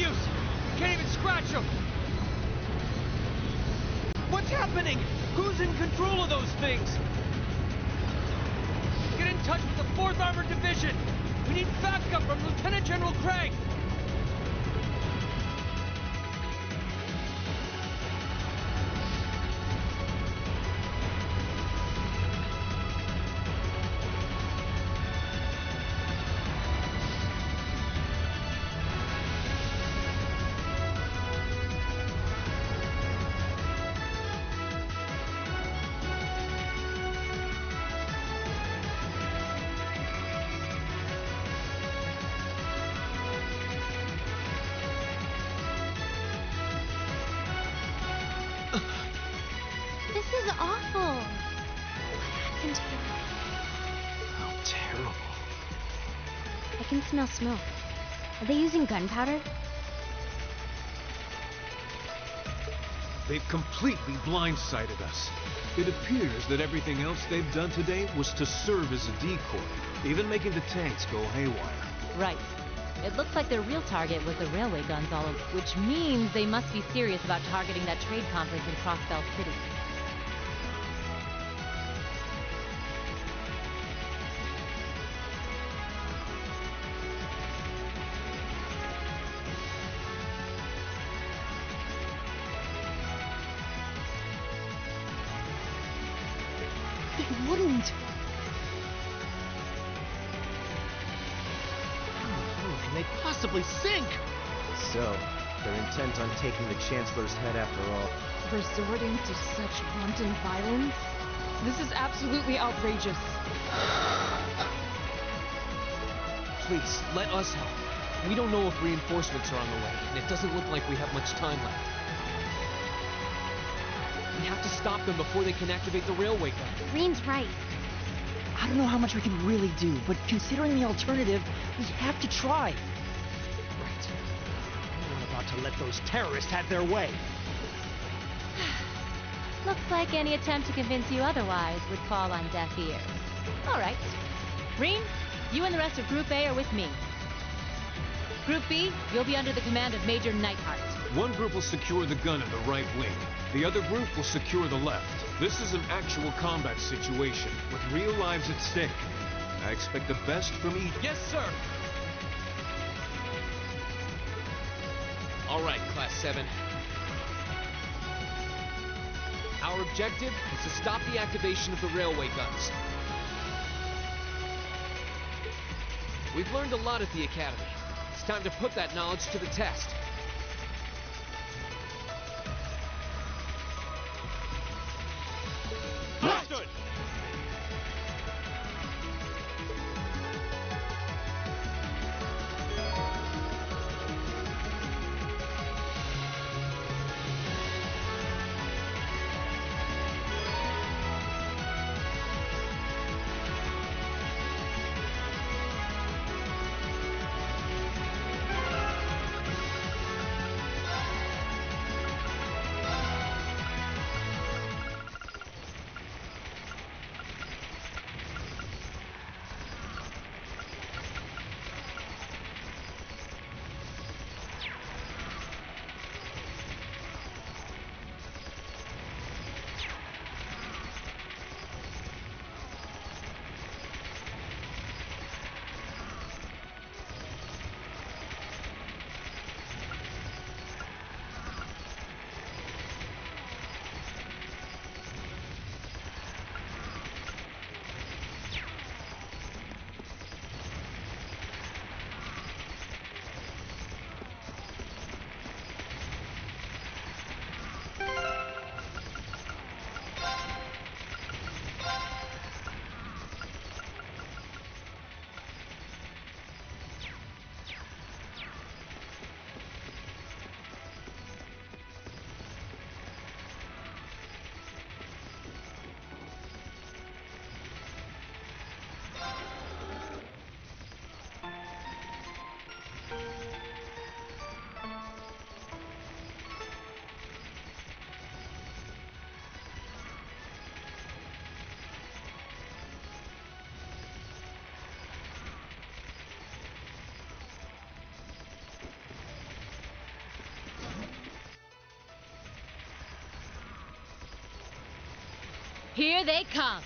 use! Can't even scratch them! What's happening? Who's in control of those things? Get in touch with the 4th Armored Division! We need backup from Lieutenant General Craig! This is awful. What happened here? How terrible. I can smell smoke. Are they using gunpowder? They've completely blindsided us. It appears that everything else they've done today was to serve as a decoy, even making the tanks go haywire. Right. It looks like their real target was the railway gonzalo, which means they must be serious about targeting that trade conference in Crossbell City. They wouldn't. How can they possibly sink? So, they're intent on taking the Chancellor's head after all. Resorting to such wanton violence? This is absolutely outrageous. Please, let us help. We don't know if reinforcements are on the way, and it doesn't look like we have much time left. We have to stop them before they can activate the railway gun. Green's right. I don't know how much we can really do, but considering the alternative, we have to try. Right. We're not about to let those terrorists have their way. Looks like any attempt to convince you otherwise would fall on deaf ears. All right. Green, you and the rest of Group A are with me. Group B, you'll be under the command of Major Neidhart. One group will secure the gun in the right wing. The other group will secure the left. This is an actual combat situation, with real lives at stake. I expect the best from each. Yes, sir! All right, Class 7. Our objective is to stop the activation of the railway guns. We've learned a lot at the Academy. It's time to put that knowledge to the test. Understood! Here they come.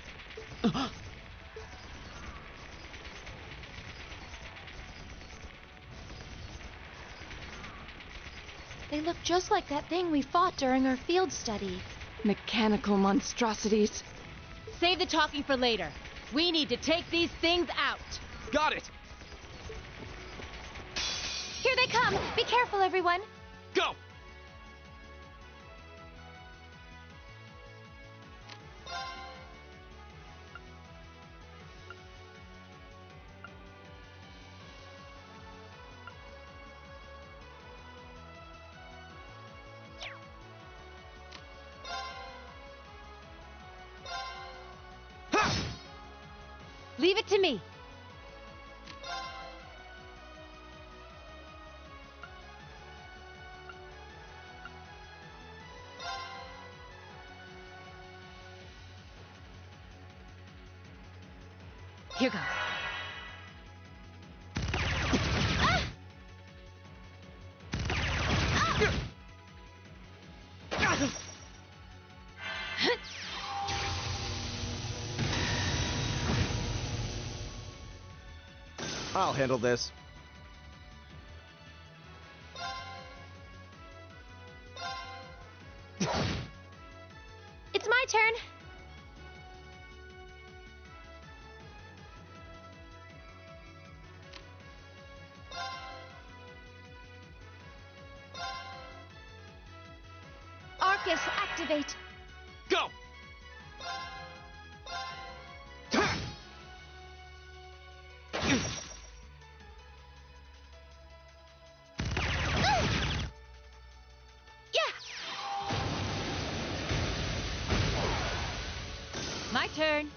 They look just like that thing we fought during our field study. Mechanical monstrosities. Save the talking for later. We need to take these things out. Got it! Here they come! Be careful, everyone! Go! Leave it to me. Here goes. I'll handle this. It's my turn! Arcus, activate! Go! My turn.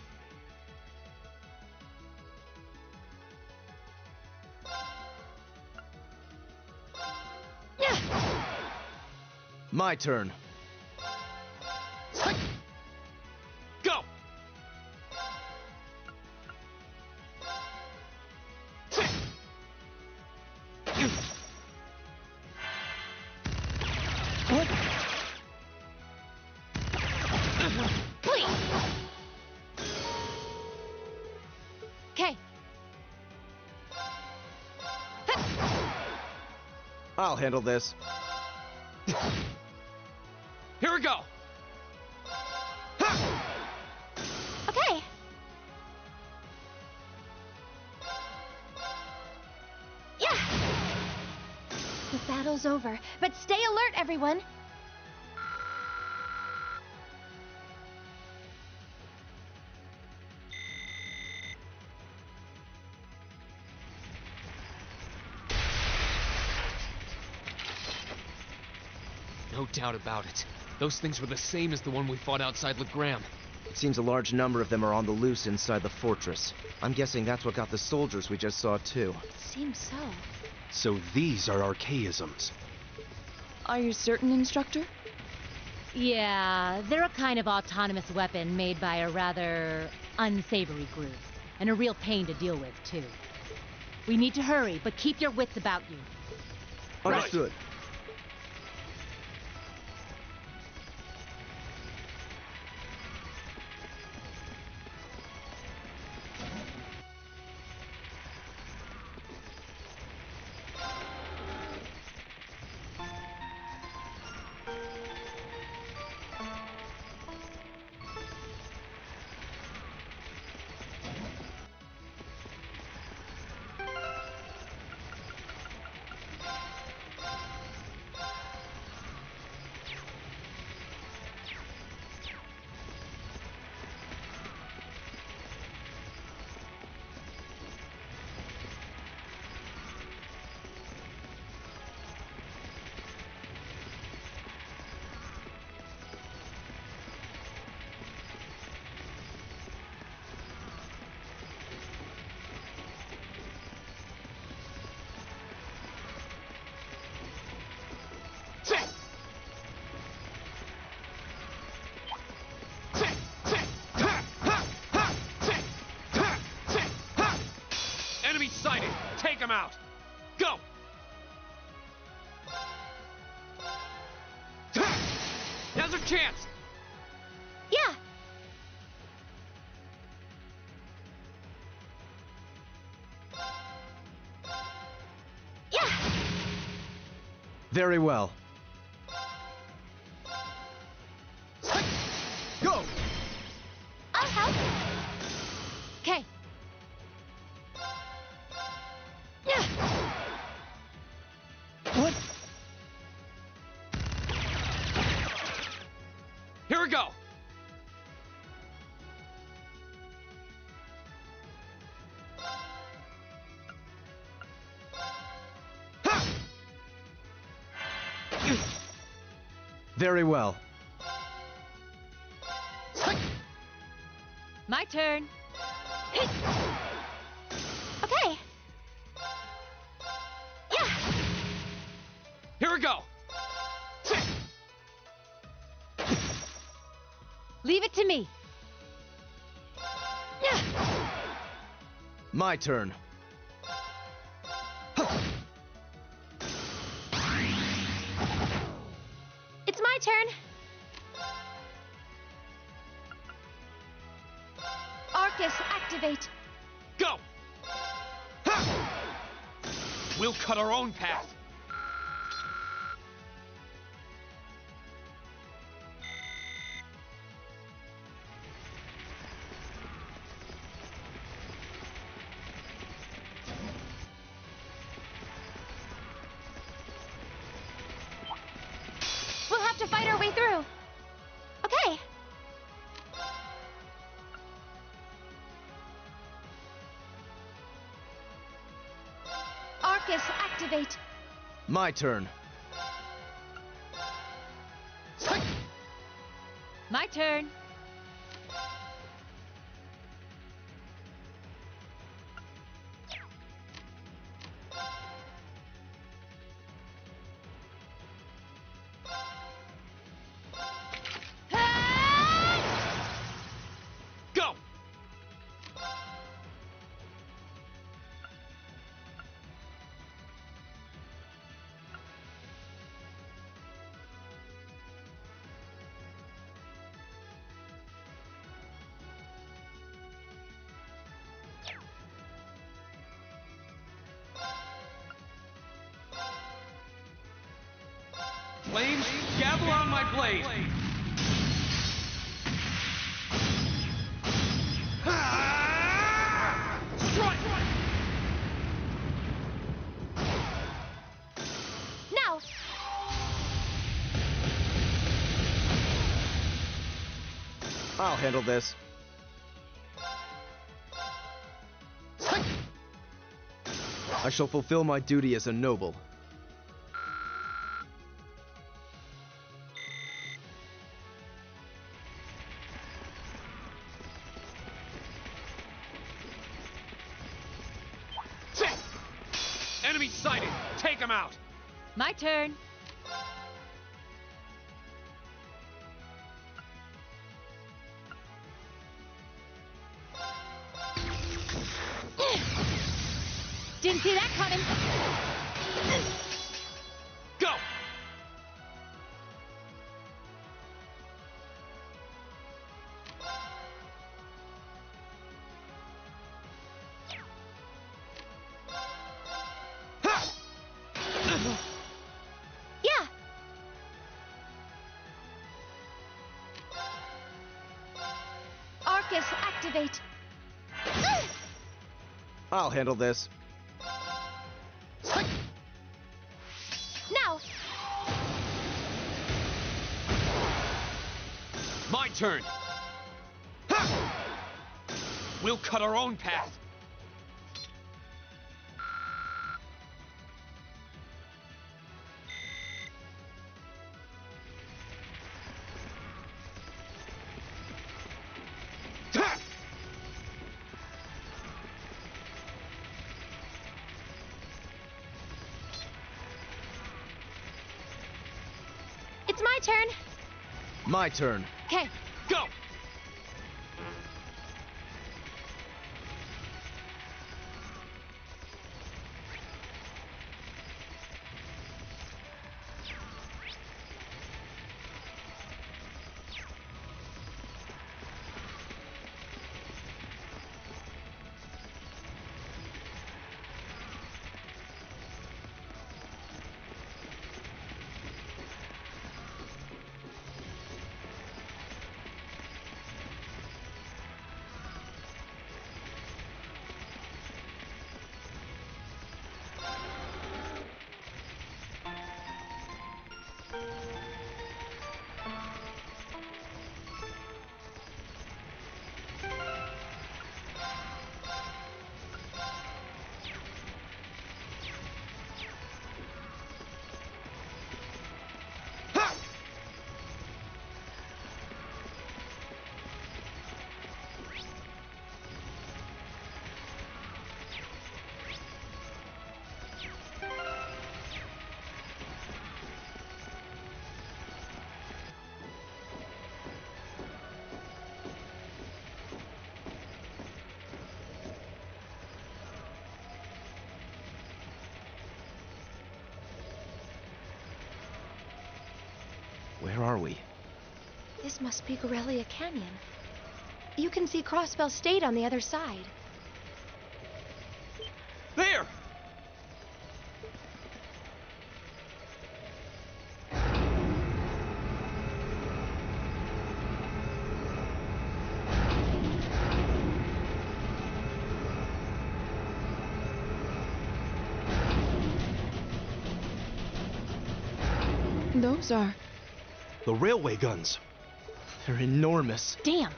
My turn. Go! Okay. I'll handle this. Here we go! Okay. Yeah! The battle's over, but stay alert, everyone! No doubt about it. Those things were the same as the one we fought outside Legram. It seems a large number of them are on the loose inside the fortress. I'm guessing that's what got the soldiers we just saw, too. Seems so. So these are archaisms. Are you certain, Instructor? Yeah, they're a kind of autonomous weapon made by a rather unsavory group. And a real pain to deal with, too. We need to hurry, but keep your wits about you. Understood. Enemy sighted! Take him out! Go! Now's our chance! Yeah! Very well. Go! I'll help. Okay. What? Here we go! Very well. My turn. Okay. Yeah. Here we go! Leave it to me. My turn. It's my turn. Arcus, activate. Go! We'll cut our own path. We'll have to fight our way through. Okay. Arcus, activate. My turn. My turn. Go! Flames, gavel on my blade! Strike! Now. I'll handle this. I shall fulfill my duty as a noble. Enemy sighted! Take him out! My turn. Didn't see that coming. Go! Yeah. Arcus, activate. I'll handle this. Now. My turn! We'll cut our own path! It's my turn. My turn. Okay. Go! are we? This must be Gorelia Canyon. You can see Crossbell State on the other side. There! Those are... The railway guns. They're enormous. Damn!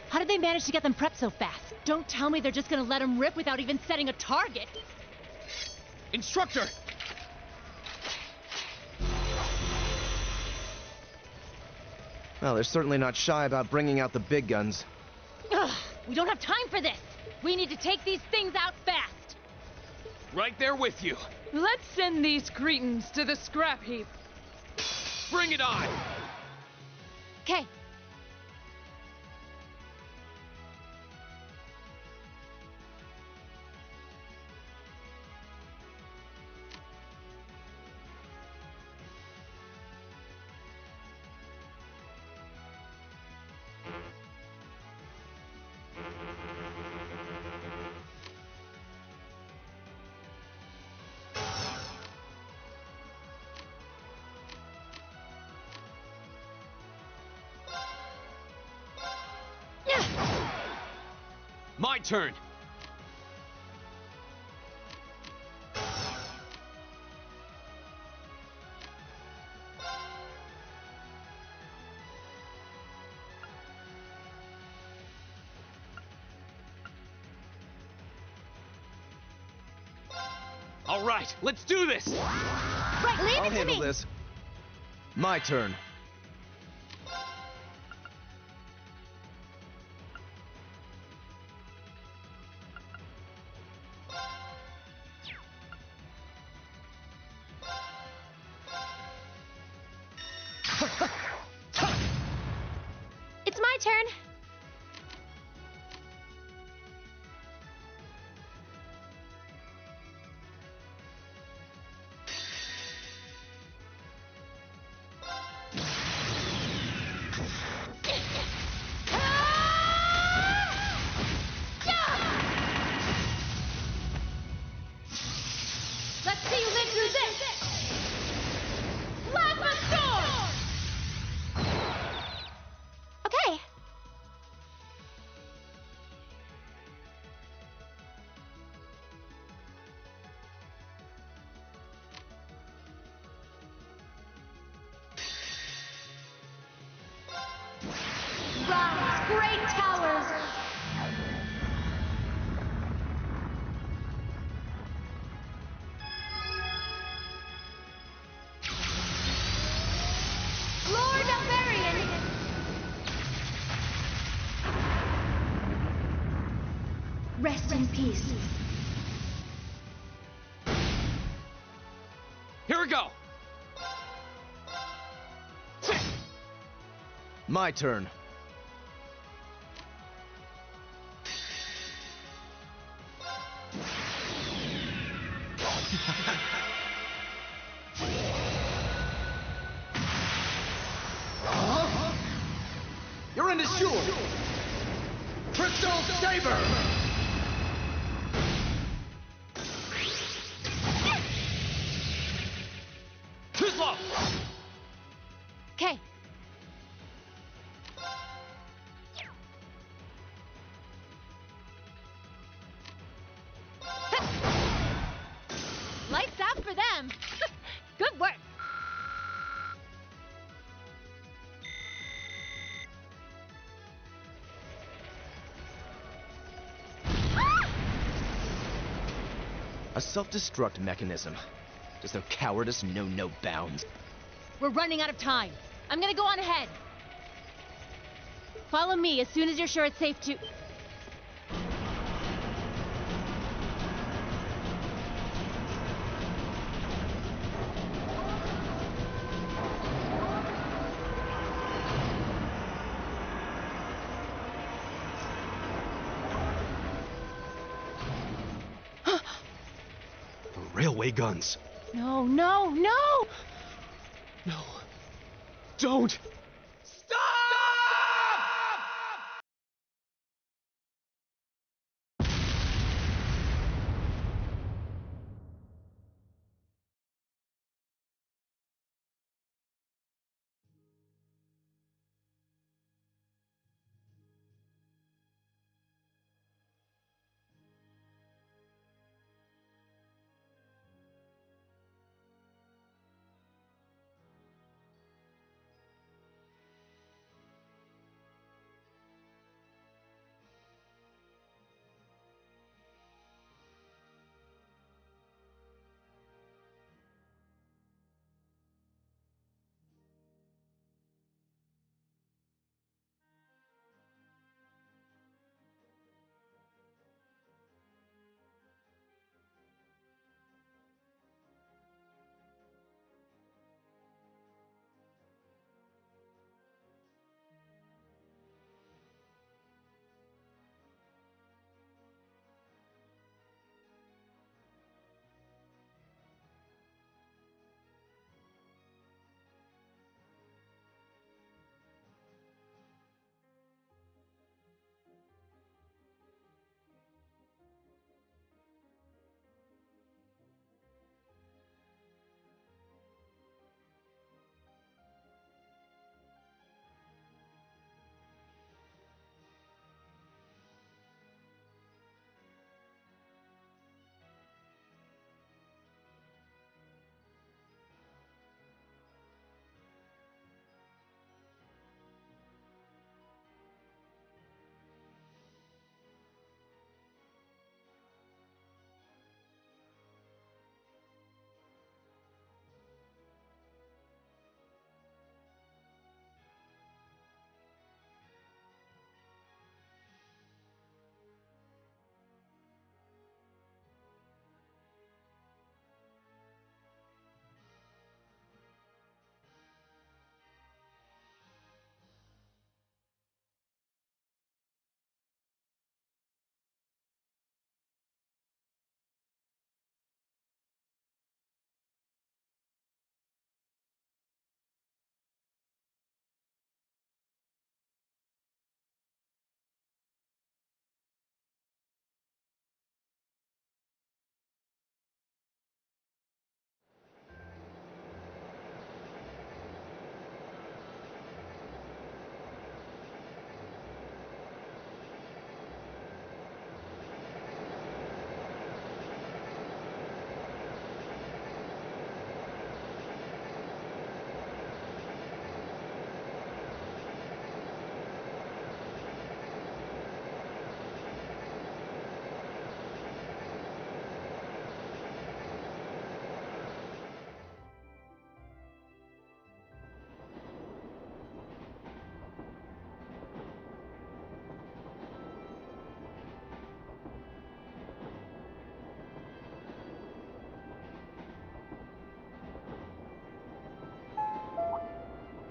How did they manage to get them prepped so fast? Don't tell me they're just gonna let them rip without even setting a target. Instructor! Well, they're certainly not shy about bringing out the big guns. Ugh, we don't have time for this! We need to take these things out fast! Right there with you. Let's send these cretins to the scrap heap. Bring it on! Okay. My turn! All right, let's do this! Right, leave I'll it to handle me! this. My turn. It's my turn. Let's see you live through this! Plasma Storm! Okay. Rise, great towers! Lord Alvarian. Rest in peace. Here we go! My turn. You're in the shore! Crystal Saber! Tuzla! Okay. Lights out for them! Good work! A self-destruct mechanism. Does their cowardice know no bounds? We're running out of time. I'm gonna go on ahead. Follow me as soon as you're sure it's safe to... The railway guns. No, no, no! No. Don't!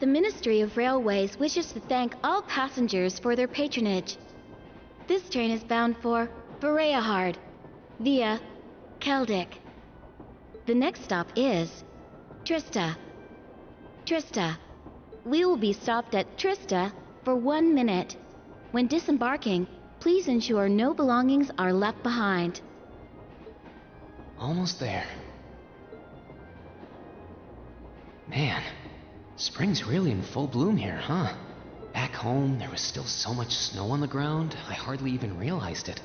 The Ministry of Railways wishes to thank all passengers for their patronage. This train is bound for Vareahard via Keldic. The next stop is Trista. Trista. We will be stopped at Trista for 1 minute. When disembarking, please ensure no belongings are left behind. Almost there. Man, spring's really in full bloom here, huh? Back home, there was still so much snow on the ground, I hardly even realized it.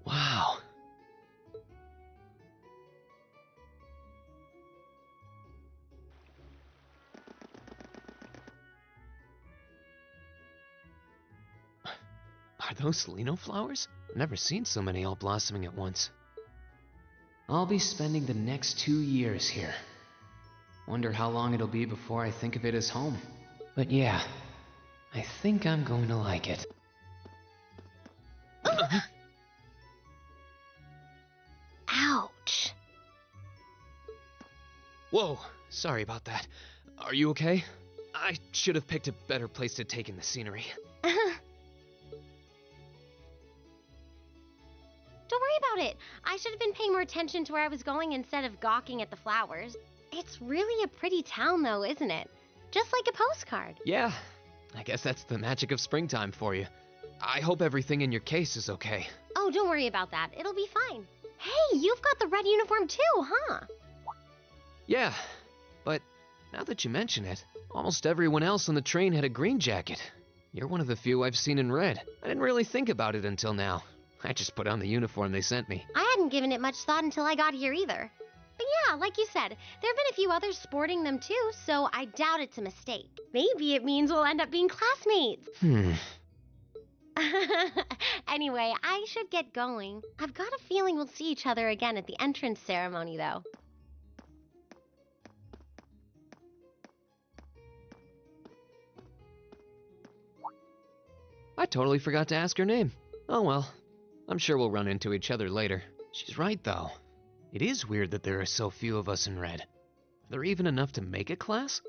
Wow. Are those Lino flowers? I've never seen so many all blossoming at once. I'll be spending the next 2 years here. Wonder how long it'll be before I think of it as home. But yeah, I think I'm going to like it. Ouch. Whoa, sorry about that. Are you okay? I should have picked a better place to take in the scenery. Don't worry about it. I should have been paying more attention to where I was going instead of gawking at the flowers. It's really a pretty town, though, isn't it? Just like a postcard. Yeah, I guess that's the magic of springtime for you. I hope everything in your case is okay. Oh, don't worry about that. It'll be fine. Hey, you've got the red uniform too, huh? Yeah, but now that you mention it, almost everyone else on the train had a green jacket. You're one of the few I've seen in red. I didn't really think about it until now. I just put on the uniform they sent me. I hadn't given it much thought until I got here either. But yeah, like you said, there have been a few others sporting them too, so I doubt it's a mistake. Maybe it means we'll end up being classmates. Anyway, I should get going. I've got a feeling we'll see each other again at the entrance ceremony, though. I totally forgot to ask her name. Oh well, I'm sure we'll run into each other later. She's right, though. It is weird that there are so few of us in red. Are there even enough to make a class?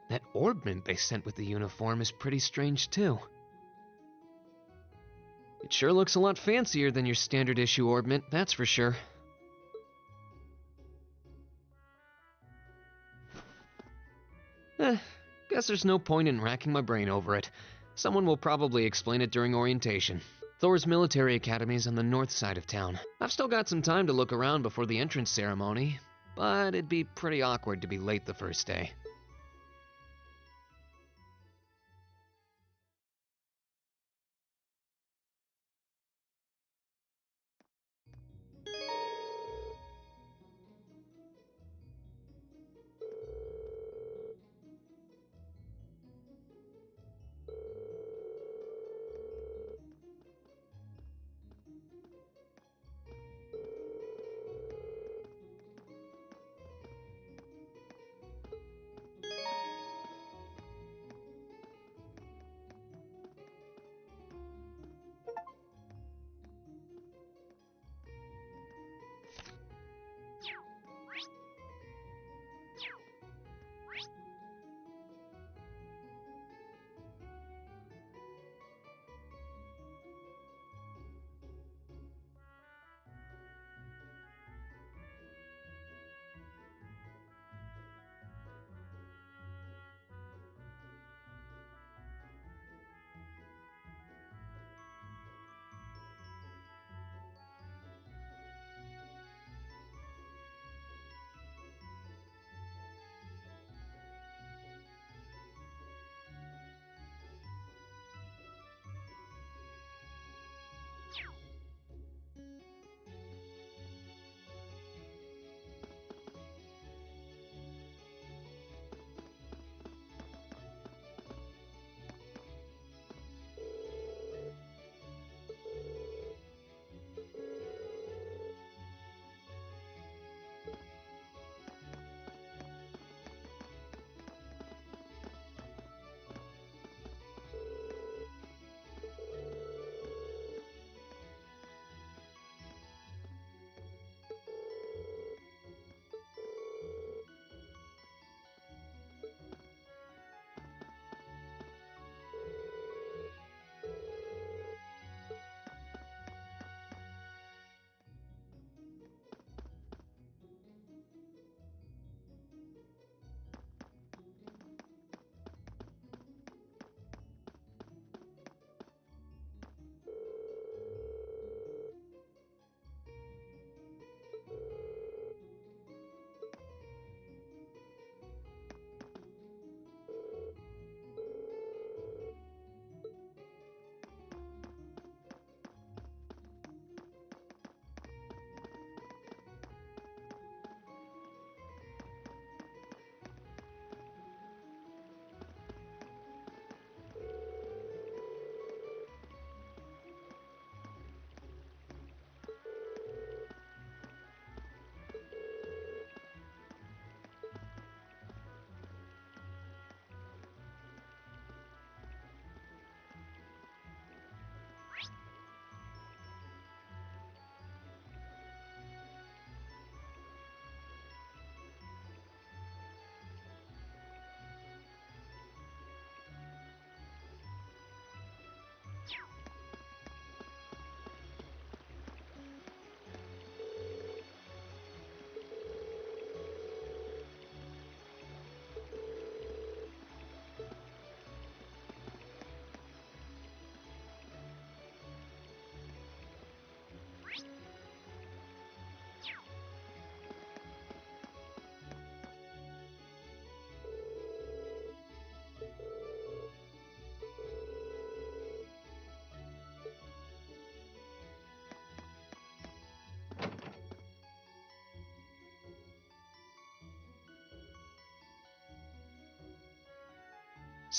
That orbment they sent with the uniform is pretty strange, too. It sure looks a lot fancier than your standard issue orbment, that's for sure. Guess there's no point in racking my brain over it. Someone will probably explain it during orientation. Thor's military academy's on the north side of town. I've still got some time to look around before the entrance ceremony, but it'd be pretty awkward to be late the first day.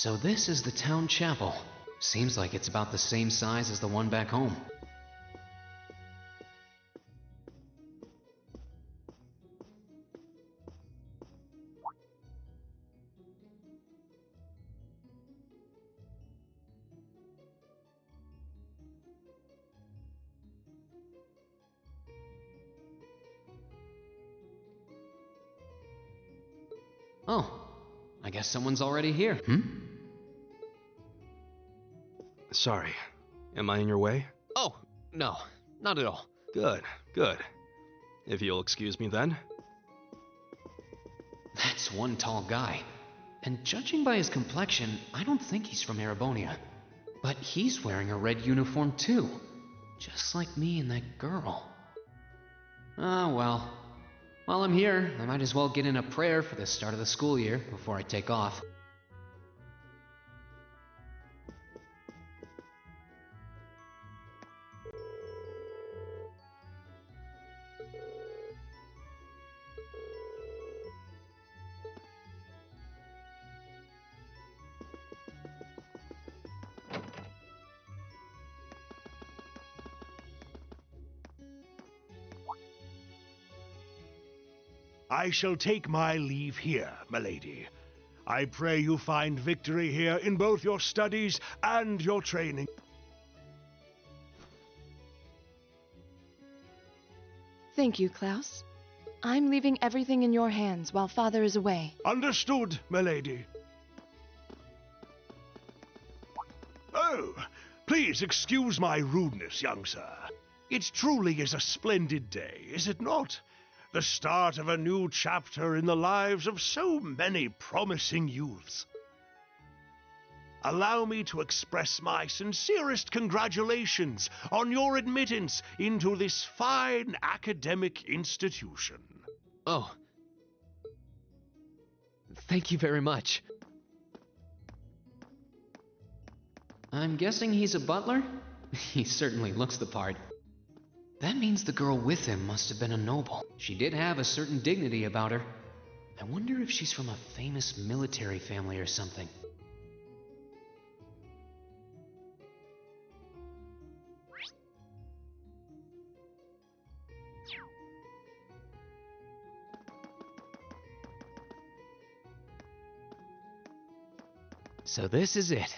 So this is the town chapel. Seems like it's about the same size as the one back home. Oh, I guess someone's already here. Sorry. Am I in your way? Oh, no, not at all. Good, good. If you'll excuse me then. That's one tall guy. And judging by his complexion, I don't think he's from Erebonia. But he's wearing a red uniform too. Just like me and that girl. Ah, well. While I'm here, I might as well get in a prayer for the start of the school year before I take off. I shall take my leave here, milady. I pray you find victory here in both your studies and your training. Thank you, Klaus. I'm leaving everything in your hands while Father is away. Understood, milady. Oh, please excuse my rudeness, young sir. It truly is a splendid day, is it not? The start of a new chapter in the lives of so many promising youths. Allow me to express my sincerest congratulations on your admittance into this fine academic institution. Oh. Thank you very much. I'm guessing he's a butler? He certainly looks the part. That means the girl with him must have been a noble. She did have a certain dignity about her. I wonder if she's from a famous military family or something. So this is it.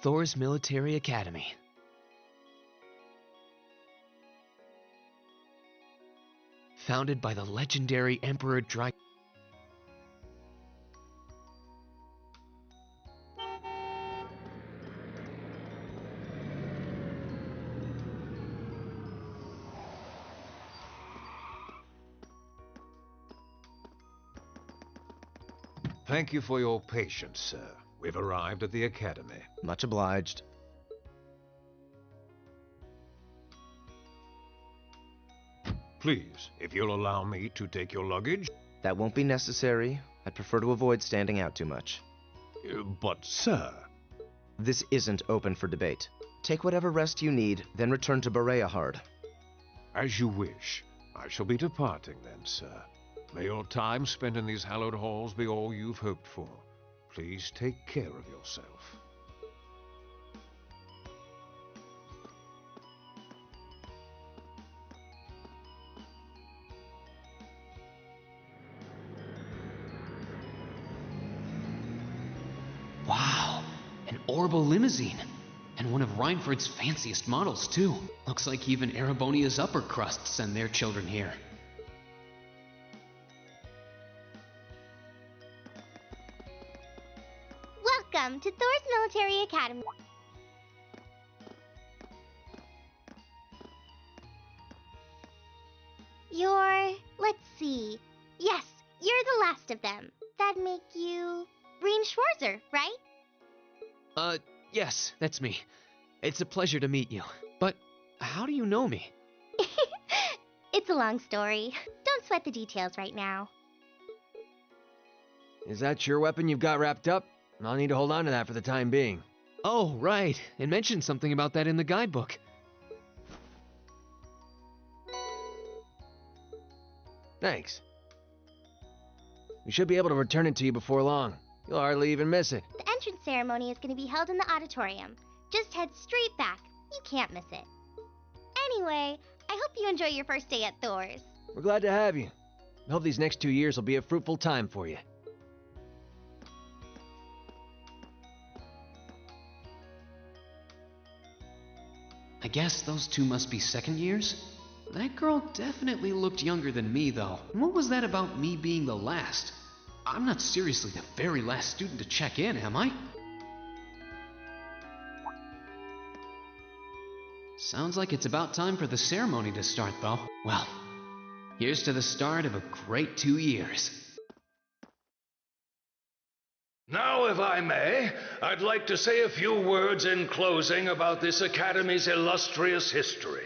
Thor's Military Academy. Founded by the legendary Emperor Dry... Thank you for your patience, sir. We've arrived at the Academy. Much obliged. Please, if you'll allow me to take your luggage. That won't be necessary. I'd prefer to avoid standing out too much. But, sir... This isn't open for debate. Take whatever rest you need, then return to Bareahard. As you wish. I shall be departing then, sir. May your time spent in these hallowed halls be all you've hoped for. Please take care of yourself. Wow, an Orbital limousine. And one of Reinford's fanciest models, too. Looks like even Erebonia's upper crust send their children here. Welcome to Thor's Military Academy. Let's see. Yes, you're the last of them. That'd make you Breen Schwarzer, right? Yes, that's me. It's a pleasure to meet you. But how do you know me? It's a long story. Don't sweat the details right now. Is that your weapon you've got wrapped up? I'll need to hold on to that for the time being. Oh, right. It mentioned something about that in the guidebook. Thanks. We should be able to return it to you before long. You'll hardly even miss it. The entrance ceremony is going to be held in the auditorium. Just head straight back. You can't miss it. Anyway, I hope you enjoy your first day at Thor's. We're glad to have you. I hope these next 2 years will be a fruitful time for you. I guess those two must be second years? That girl definitely looked younger than me, though. And what was that about me being the last? I'm not seriously the very last student to check in, am I? Sounds like it's about time for the ceremony to start, though. Well, here's to the start of a great 2 years. Now, if I may, I'd like to say a few words in closing about this Academy's illustrious history.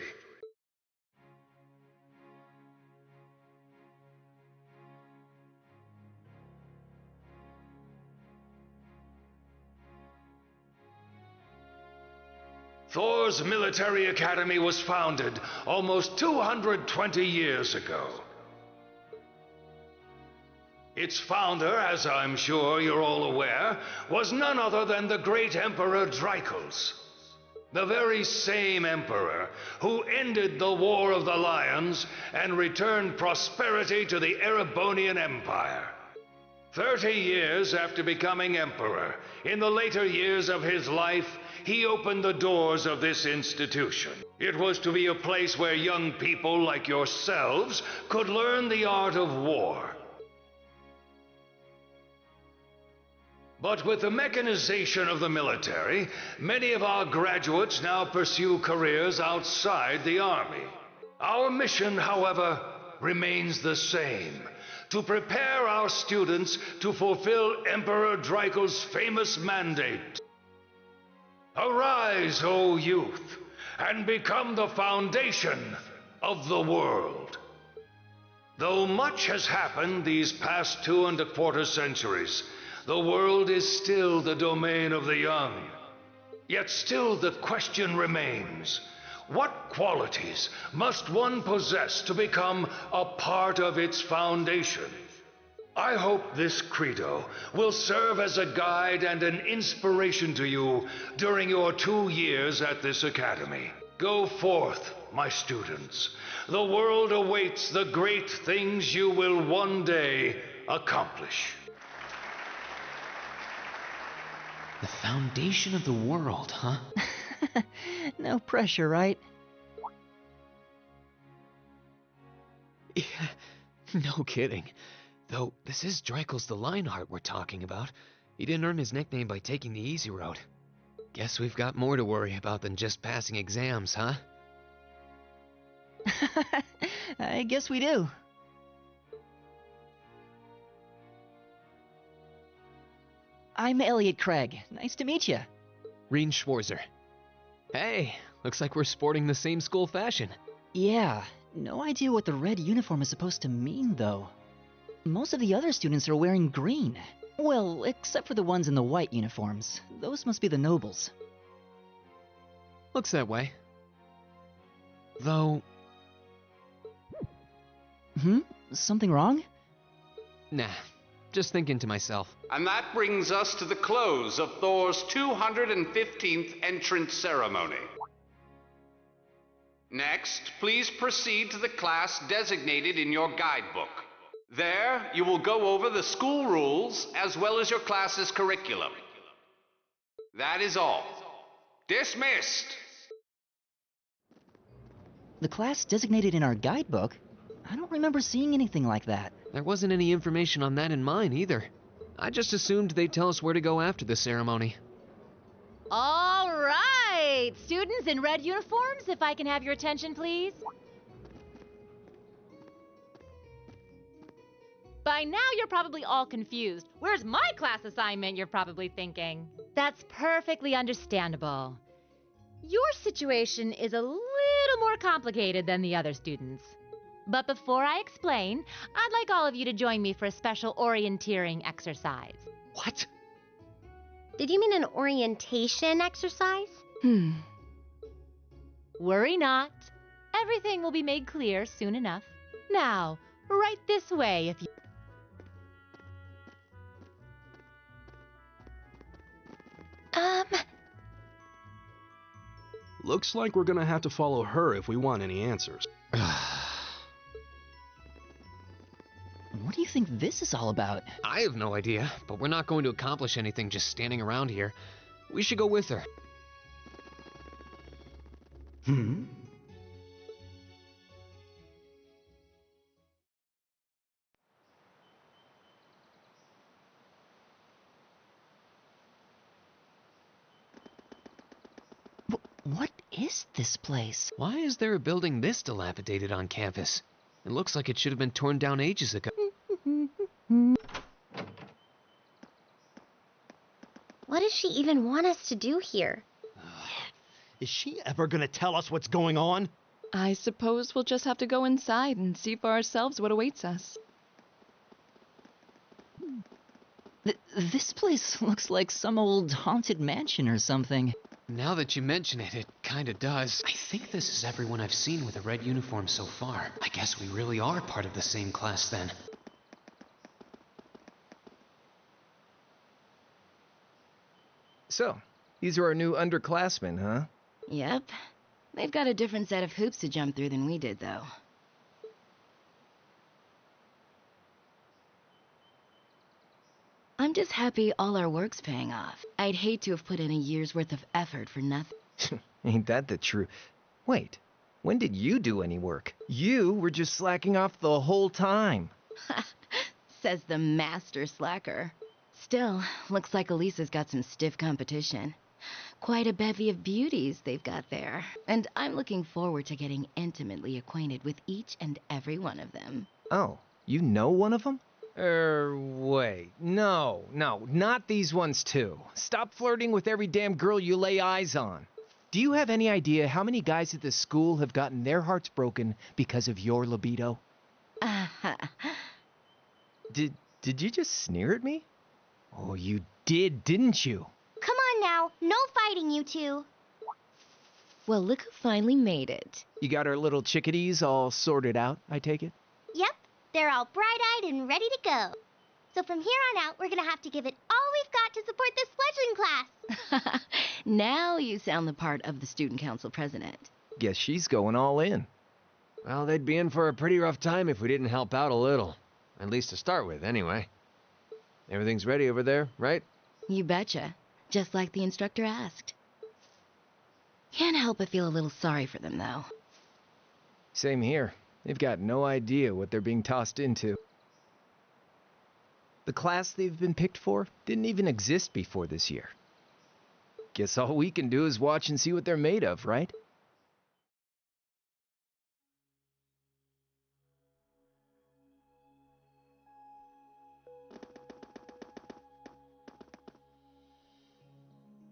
Thor's Military Academy was founded almost 220 years ago. Its founder, as I'm sure you're all aware, was none other than the great Emperor Dreichels. The very same emperor who ended the War of the Lions and returned prosperity to the Erebonian Empire. 30 years after becoming emperor, in the later years of his life, he opened the doors of this institution. It was to be a place where young people like yourselves could learn the art of war. But with the mechanization of the military, many of our graduates now pursue careers outside the Army. Our mission, however, remains the same: to prepare our students to fulfill Emperor Dreichels' famous mandate. Arise, O youth, and become the foundation of the world. Though much has happened these past 2¼ centuries, the world is still the domain of the young. Yet still the question remains: what qualities must one possess to become a part of its foundation? I hope this credo will serve as a guide and an inspiration to you during your 2 years at this academy. Go forth, my students. The world awaits the great things you will one day accomplish. The foundation of the world, huh? No pressure, right? Yeah, no kidding. Though, this is Dreichels the Lionheart we're talking about. He didn't earn his nickname by taking the easy road. Guess we've got more to worry about than just passing exams, huh? I guess we do. I'm Elliot Craig. Nice to meet you. Rean Schwarzer. Hey, looks like we're sporting the same school fashion. Yeah, no idea what the red uniform is supposed to mean, though. Most of the other students are wearing green. Well, except for the ones in the white uniforms. Those must be the nobles. Looks that way. Though... Something wrong? Nah, just thinking to myself. And that brings us to the close of Thor's 215th entrance ceremony. Next, please proceed to the class designated in your guidebook. There, you will go over the school rules as well as your class's curriculum. That is all. Dismissed! The class designated in our guidebook? I don't remember seeing anything like that. There wasn't any information on that in mine either. I just assumed they'd tell us where to go after the ceremony. All right! Students in red uniforms, if I can have your attention, please. By now, you're probably all confused. Where's my class assignment, you're probably thinking. That's perfectly understandable. Your situation is a little more complicated than the other students. But before I explain, I'd like all of you to join me for a special orienteering exercise. What? Did you mean an orientation exercise? Worry not. Everything will be made clear soon enough. Now, right this way if you... Looks like we're gonna have to follow her if we want any answers. What do you think this is all about? I have no idea, but we're not going to accomplish anything just standing around here. We should go with her. What is this place? Why is there a building this dilapidated on campus? It looks like it should have been torn down ages ago. What does she even want us to do here? Is she ever gonna tell us what's going on? I suppose we'll just have to go inside and see for ourselves what awaits us. This place looks like some old haunted mansion or something. Now that you mention it, it kinda does. I think this is everyone I've seen with a red uniform so far. I guess we really are part of the same class then. So, these are our new underclassmen, huh? Yep. They've got a different set of hoops to jump through than we did, though. I'm just happy all our work's paying off. I'd hate to have put in a year's worth of effort for nothing. Ain't that the truth? Wait, when did you do any work? You were just slacking off the whole time. Says the master slacker. Still, looks like Elisa's got some stiff competition. Quite a bevy of beauties they've got there. And I'm looking forward to getting intimately acquainted with each and every one of them. Oh, you know one of them? Wait. No, not these ones too. Stop flirting with every damn girl you lay eyes on. Do you have any idea how many guys at this school have gotten their hearts broken because of your libido? Did you just sneer at me? Oh, you did, didn't you? Come on now, no fighting, you two. Well, look who finally made it. You got our little chickadees all sorted out, I take it? Yep, they're all bright-eyed and ready to go. So from here on out, we're gonna have to give it all we've got to support this fledgling class. Now you sound the part of the student council president. Guess she's going all in. Well, they'd be in for a pretty rough time if we didn't help out a little. At least to start with, anyway. Everything's ready over there, right? You betcha. Just like the instructor asked. Can't help but feel a little sorry for them, though. Same here. They've got no idea what they're being tossed into. The class they've been picked for didn't even exist before this year. Guess all we can do is watch and see what they're made of, right?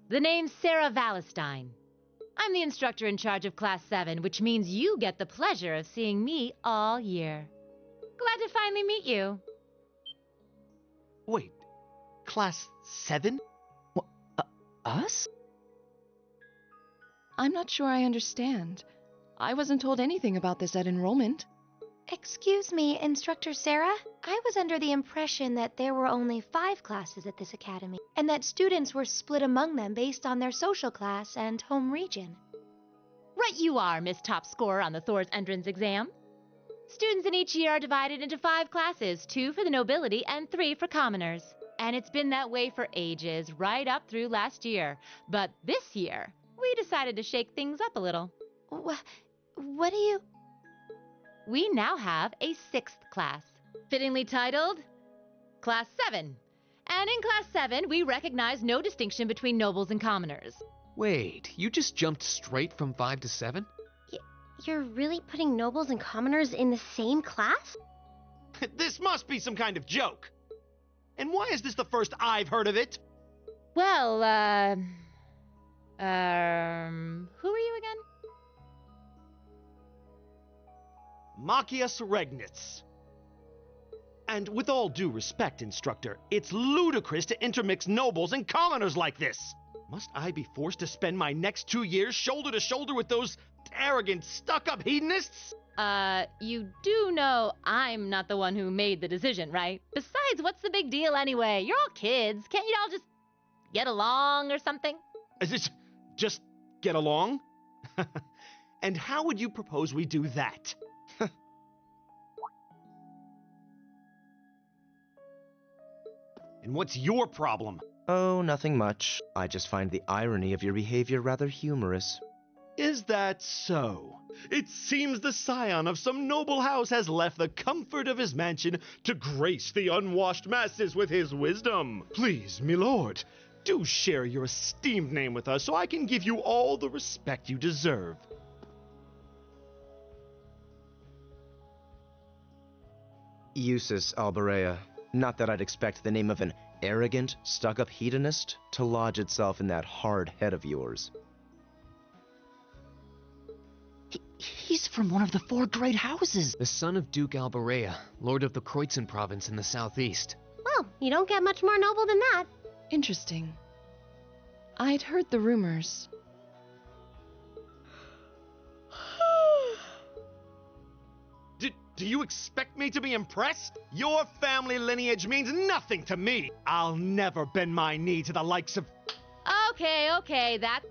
The name's Sarah Valestine. I'm the instructor in charge of Class 7, which means you get the pleasure of seeing me all year. Glad to finally meet you. Wait, Class 7? Us? I'm not sure I understand. I wasn't told anything about this at enrollment. Excuse me, Instructor Sarah? I was under the impression that there were only 5 classes at this academy, and that students were split among them based on their social class and home region. Right you are, Miss Top Scorer on the Thor's entrance exam. Students in each year are divided into 5 classes, 2 for the nobility and 3 for commoners. And it's been that way for ages, right up through last year. But this year, we decided to shake things up a little. What do you... We now have a 6th class, fittingly titled Class 7. And in Class 7, we recognize no distinction between nobles and commoners. Wait, you just jumped straight from 5 to 7? You're really putting nobles and commoners in the same class? This must be some kind of joke. And why is this the first I've heard of it? Well, who are you again? Machias Regnitz. And with all due respect, Instructor, it's ludicrous to intermix nobles and commoners like this. Must I be forced to spend my next 2 years shoulder to shoulder with those arrogant, stuck-up hedonists? You do know I'm not the one who made the decision, right? Besides, what's the big deal anyway? You're all kids. Can't you all just get along or something? Is it just get along? And how would you propose we do that? And what's your problem? Oh, nothing much. I just find the irony of your behavior rather humorous. Is that so? It seems the scion of some noble house has left the comfort of his mansion to grace the unwashed masses with his wisdom. Please, milord, do share your esteemed name with us so I can give you all the respect you deserve. Eustace Alberea. Not that I'd expect the name of an arrogant, stuck-up hedonist to lodge itself in that hard head of yours. He's from one of the 4 great houses. The son of Duke Alberea, lord of the Kreutzen province in the southeast. Well, you don't get much more noble than that. Interesting. I'd heard the rumors. Do you expect me to be impressed? Your family lineage means nothing to me. I'll never bend my knee to the likes of... Okay, that...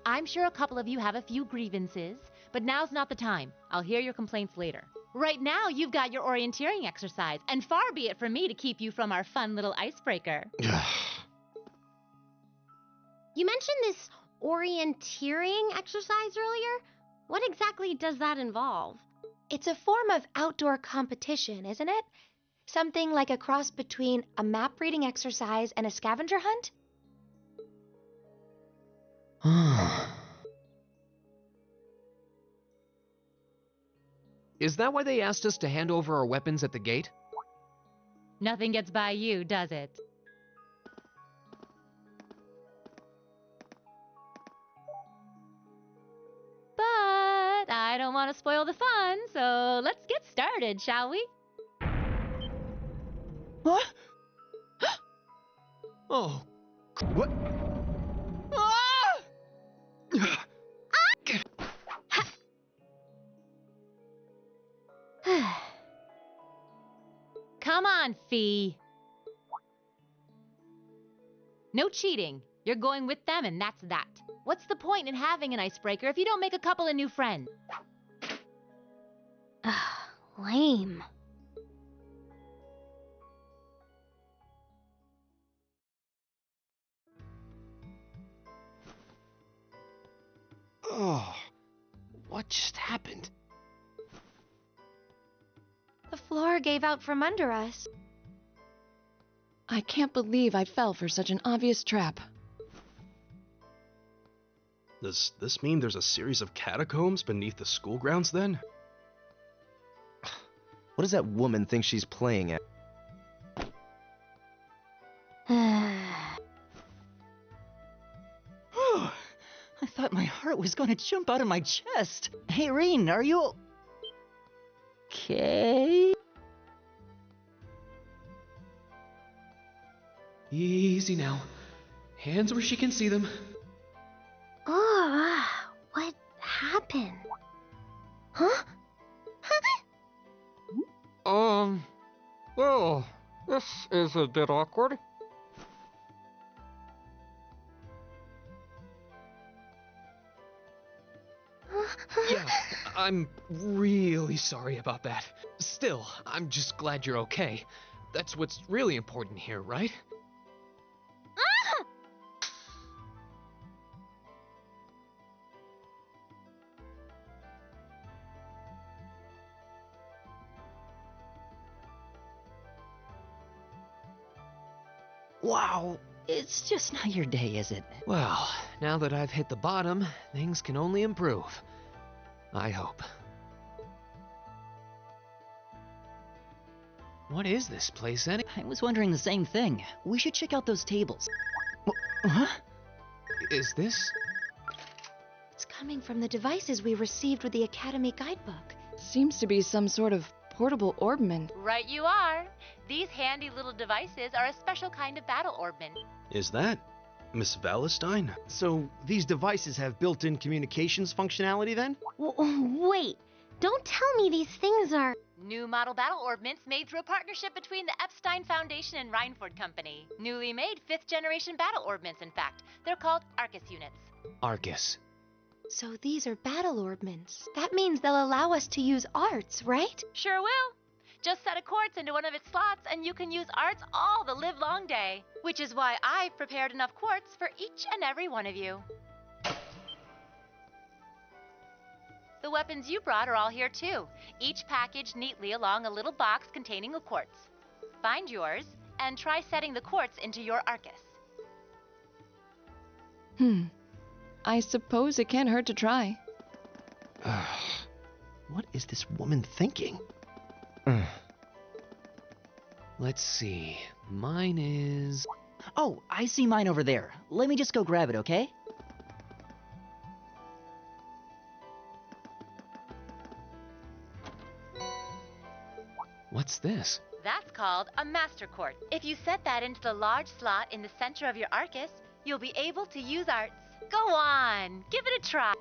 I'm sure a couple of you have a few grievances, but now's not the time. I'll hear your complaints later. Right now, you've got your orienteering exercise, and far be it from me to keep you from our fun little icebreaker. You mentioned this orienteering exercise earlier. What exactly does that involve? It's a form of outdoor competition, isn't it? Something like a cross between a map-reading exercise and a scavenger hunt? Is that why they asked us to hand over our weapons at the gate? Nothing gets by you, does it? But I don't want to spoil the fun, so let's get started, shall we? What? Oh. What? Come on, Fee. No cheating. You're going with them, and that's that. What's the point in having an icebreaker if you don't make a couple of new friends? Lame. Oh, what just happened? The floor gave out from under us. I can't believe I fell for such an obvious trap. Does this mean there's a series of catacombs beneath the school grounds then? What does that woman think she's playing at? I thought my heart was going to jump out of my chest. Hey, Reen, are you... okay? Easy now. Hands where she can see them. What happened? Huh? Well, this is a bit awkward. Yeah, I'm really sorry about that. Still, I'm just glad you're okay. That's what's really important here, right? Wow, it's just not your day, is it? Well, now that I've hit the bottom, things can only improve. I hope. What is this place, anyway? I was wondering the same thing. We should check out those tables. Huh? Is this? It's coming from the devices we received with the Academy guidebook. Seems to be some sort of portable orbment. Right you are. These handy little devices are a special kind of battle orbment. Is that Miss Valentine? So, these devices have built-in communications functionality then? Wait, don't tell me these things are... New model battle orbments made through a partnership between the Epstein Foundation and Reinford Company. Newly made 5th generation battle orbments, in fact. They're called Arcus units. Arcus. So these are battle orbments. That means they'll allow us to use arts, right? Sure will. Just set a quartz into one of its slots and you can use arts all the livelong day. Which is why I've prepared enough quartz for each and every one of you. The weapons you brought are all here too, each packaged neatly along a little box containing a quartz. Find yours and try setting the quartz into your Arcus. I suppose it can't hurt to try. What is this woman thinking? Let's see. Mine is... Oh, I see mine over there. Let me just go grab it, okay? What's this? That's called a Master Quartz. If you set that into the large slot in the center of your Arcus, you'll be able to use arts. Go on, give it a try.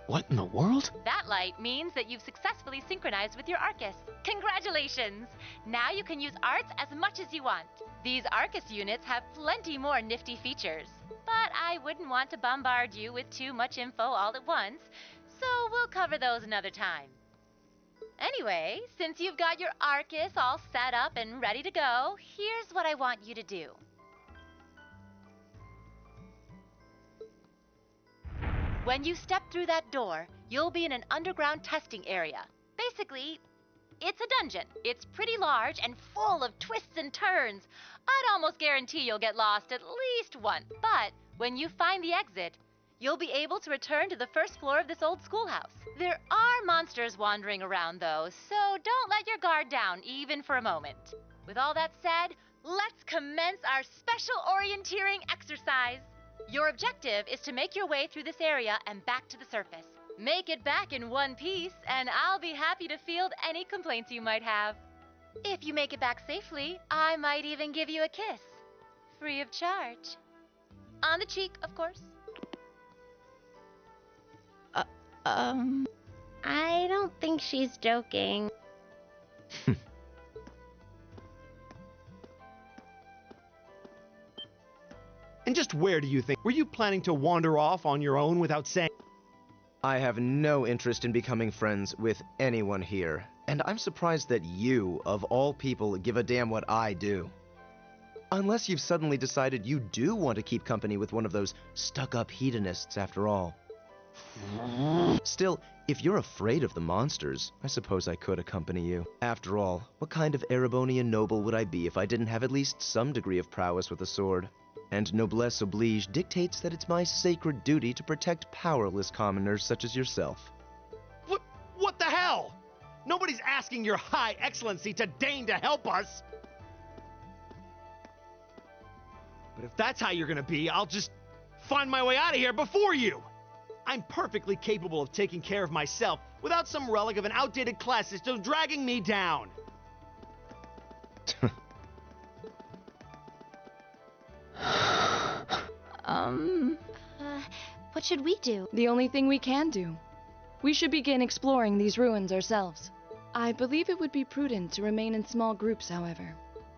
What in the world? That light means that you've successfully synchronized with your Arcus. Congratulations! Now you can use arts as much as you want. These Arcus units have plenty more nifty features. But I wouldn't want to bombard you with too much info all at once, so we'll cover those another time. Anyway, since you've got your Arcus all set up and ready to go, here's what I want you to do. When you step through that door, you'll be in an underground testing area. Basically, it's a dungeon. It's pretty large and full of twists and turns. I'd almost guarantee you'll get lost at least once. But when you find the exit, you'll be able to return to the first floor of this old schoolhouse. There are monsters wandering around, though, so don't let your guard down, even for a moment. With all that said, let's commence our special orienteering exercise. Your objective is to make your way through this area and back to the surface. Make it back in one piece, and I'll be happy to field any complaints you might have. If you make it back safely, I might even give you a kiss. Free of charge. On the cheek, of course. I don't think she's joking. And just where do you think? Were you planning to wander off on your own without saying? I have no interest in becoming friends with anyone here, and I'm surprised that you, of all people, give a damn what I do. Unless you've suddenly decided you do want to keep company with one of those stuck-up hedonists after all. Still, if you're afraid of the monsters, I suppose I could accompany you. After all, what kind of Erebonian noble would I be if I didn't have at least some degree of prowess with a sword? And noblesse oblige dictates that it's my sacred duty to protect powerless commoners such as yourself. What the hell? Nobody's asking your high excellency to deign to help us. But if that's how you're gonna be, I'll just find my way out of here before you. I'm perfectly capable of taking care of myself without some relic of an outdated class system dragging me down. What should we do? The only thing we can do. We should begin exploring these ruins ourselves. I believe it would be prudent to remain in small groups, however.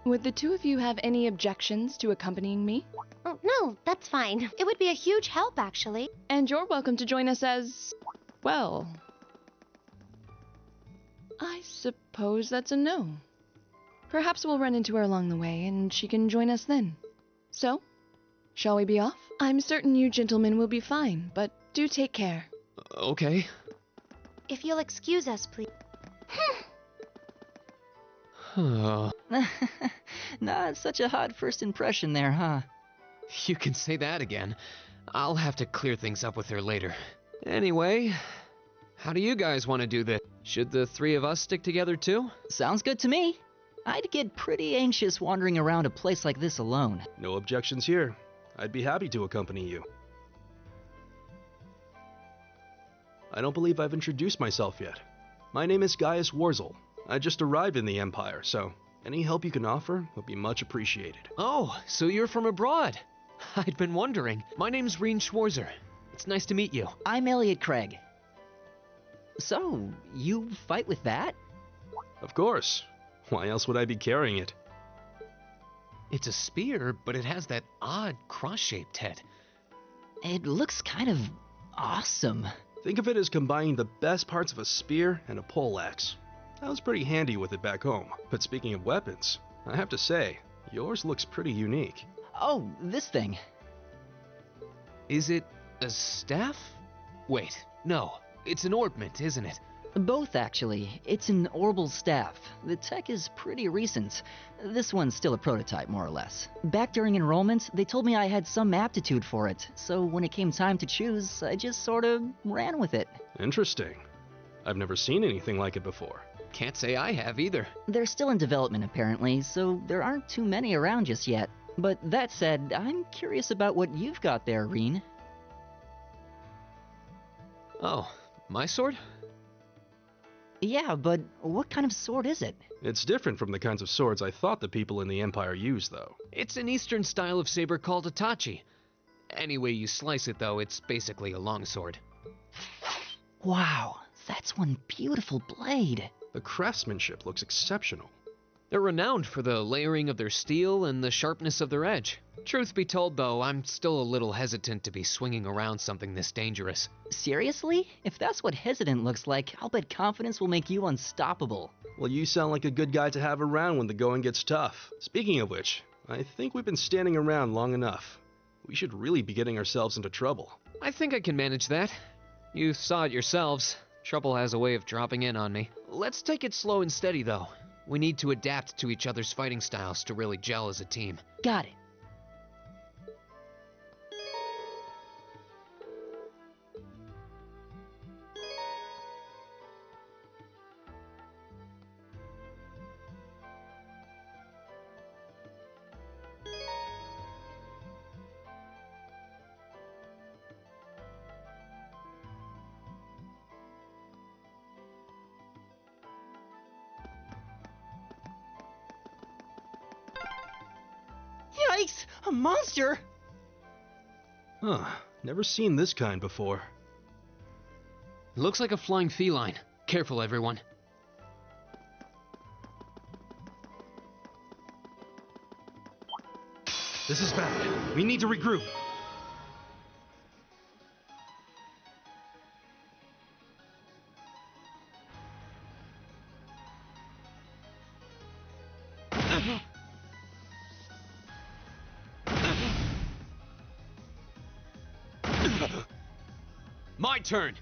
Would the two of you have any objections to accompanying me? Oh, no, that's fine. It would be a huge help, actually. And you're welcome to join us as... well... I suppose that's a no. Perhaps we'll run into her along the way, and she can join us then. So, shall we be off? I'm certain you gentlemen will be fine, but do take care. Okay. If you'll excuse us, please. Not such a hot first impression there, huh? You can say that again. I'll have to clear things up with her later. Anyway, how do you guys want to do this? Should the three of us stick together too? Sounds good to me. I'd get pretty anxious wandering around a place like this alone. No objections here. I'd be happy to accompany you. I don't believe I've introduced myself yet. My name is Gaius Warzel. I just arrived in the Empire, so any help you can offer would be much appreciated. Oh, so you're from abroad. I'd been wondering. My name's Reen Schwarzer. It's nice to meet you. I'm Elliot Craig. So, you fight with that? Of course. Why else would I be carrying it? It's a spear, but it has that odd cross-shaped head. It looks kind of awesome. Think of it as combining the best parts of a spear and a poleaxe. I was pretty handy with it back home. But speaking of weapons, I have to say, yours looks pretty unique. Oh, this thing. Is it a staff? Wait, no. It's an orbment, isn't it? Both, actually. It's an orbal staff. The tech is pretty recent. This one's still a prototype, more or less. Back during enrollment, they told me I had some aptitude for it, so when it came time to choose, I just sort of ran with it. Interesting. I've never seen anything like it before. Can't say I have either. They're still in development, apparently, so there aren't too many around just yet. But that said, I'm curious about what you've got there, Reen. Oh, my sword? Yeah, but what kind of sword is it? It's different from the kinds of swords I thought the people in the Empire used, though. It's an eastern style of saber called Itachi. Any way you slice it, though, it's basically a longsword. Wow, that's one beautiful blade. The craftsmanship looks exceptional. They're renowned for the layering of their steel and the sharpness of their edge. Truth be told, though, I'm still a little hesitant to be swinging around something this dangerous. Seriously? If that's what hesitant looks like, I'll bet confidence will make you unstoppable. Well, you sound like a good guy to have around when the going gets tough. Speaking of which, I think we've been standing around long enough. We should really be getting ourselves into trouble. I think I can manage that. You saw it yourselves. Trouble has a way of dropping in on me. Let's take it slow and steady, though. We need to adapt to each other's fighting styles to really gel as a team. Got it. Yikes! A monster! Huh. Never seen this kind before. Looks like a flying feline. Careful, everyone. This is bad. We need to regroup. My turn!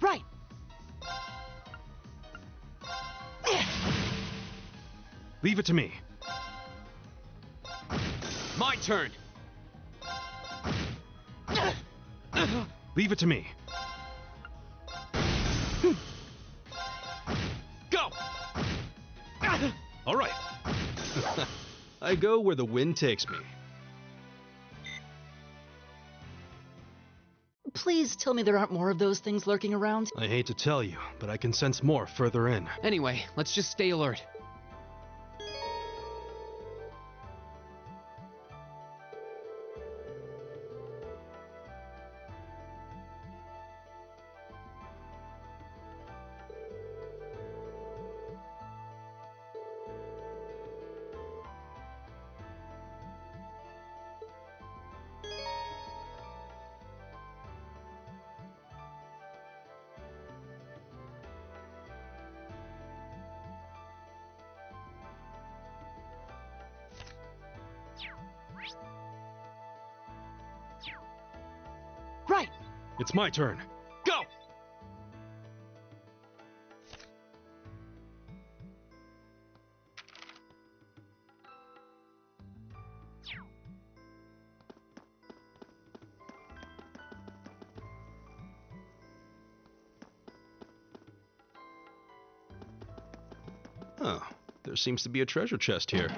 Right! Leave it to me. My turn! Leave it to me. Go! All right. I go where the wind takes me. Please tell me there aren't more of those things lurking around. I hate to tell you, but I can sense more further in. Anyway, let's just stay alert. Right! It's my turn. Go! Oh, there seems to be a treasure chest here.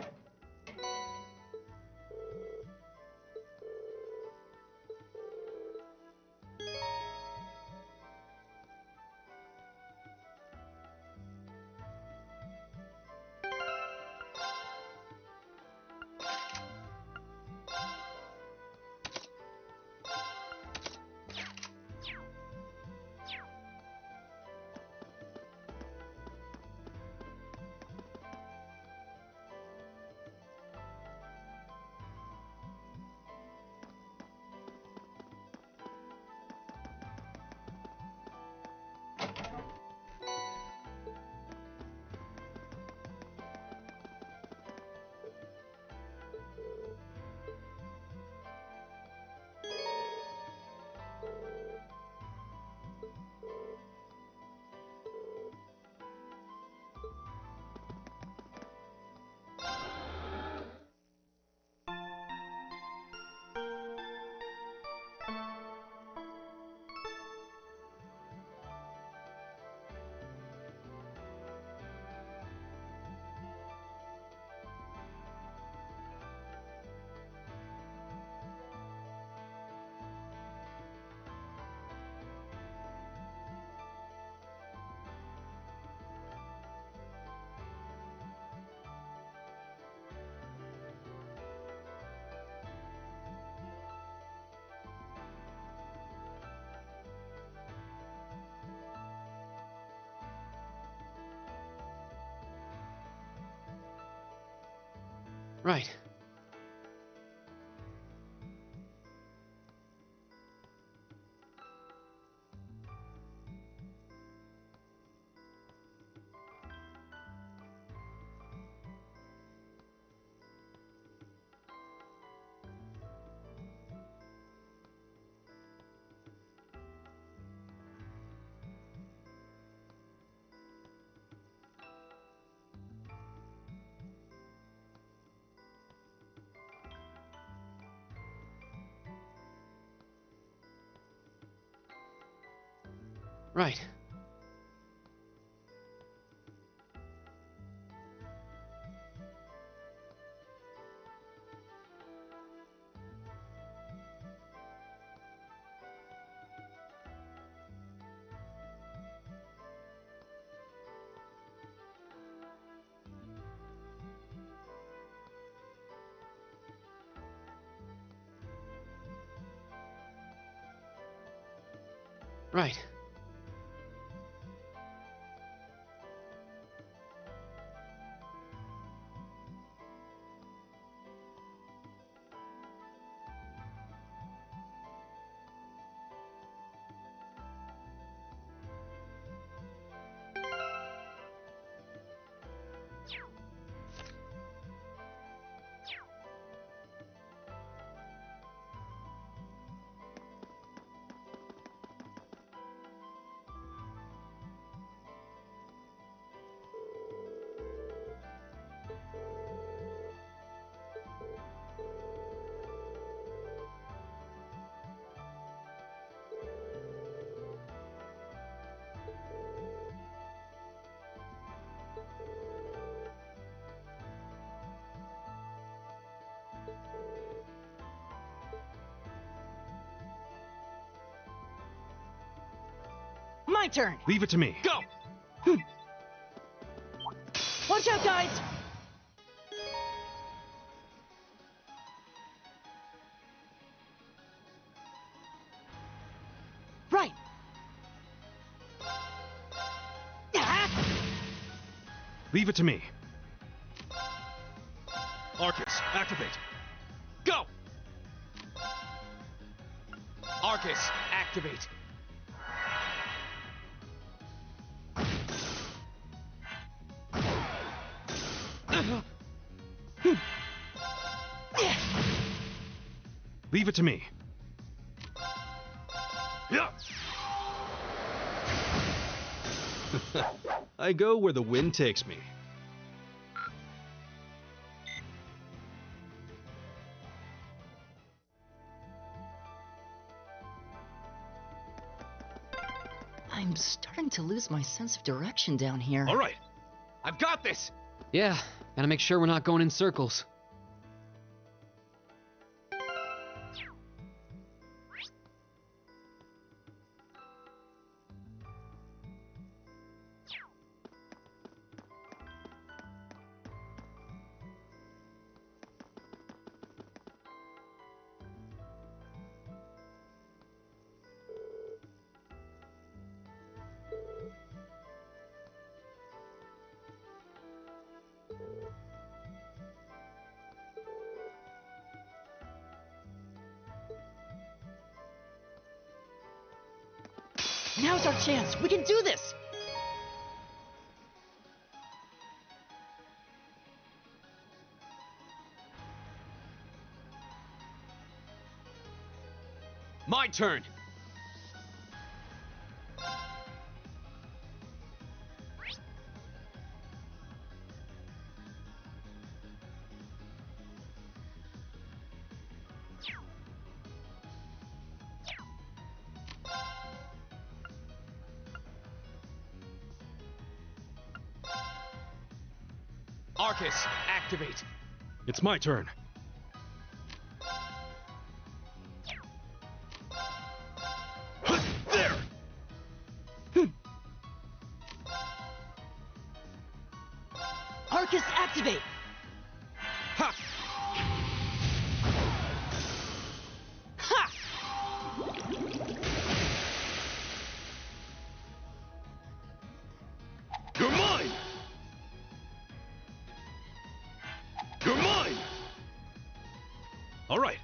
Right. Right. Right. My turn! Leave it to me. Go! Watch out, guys! Right! Leave it to me. Arcus, activate. Go! Arcus, activate. Leave it to me. I go where the wind takes me. I'm starting to lose my sense of direction down here. All right. I've got this! Yeah, gotta make sure we're not going in circles. Now's our chance. We can do this. My turn! Arcus, activate! It's my turn. There! Arcus, activate! Ha! Ha! You're mine! You're mine! All right.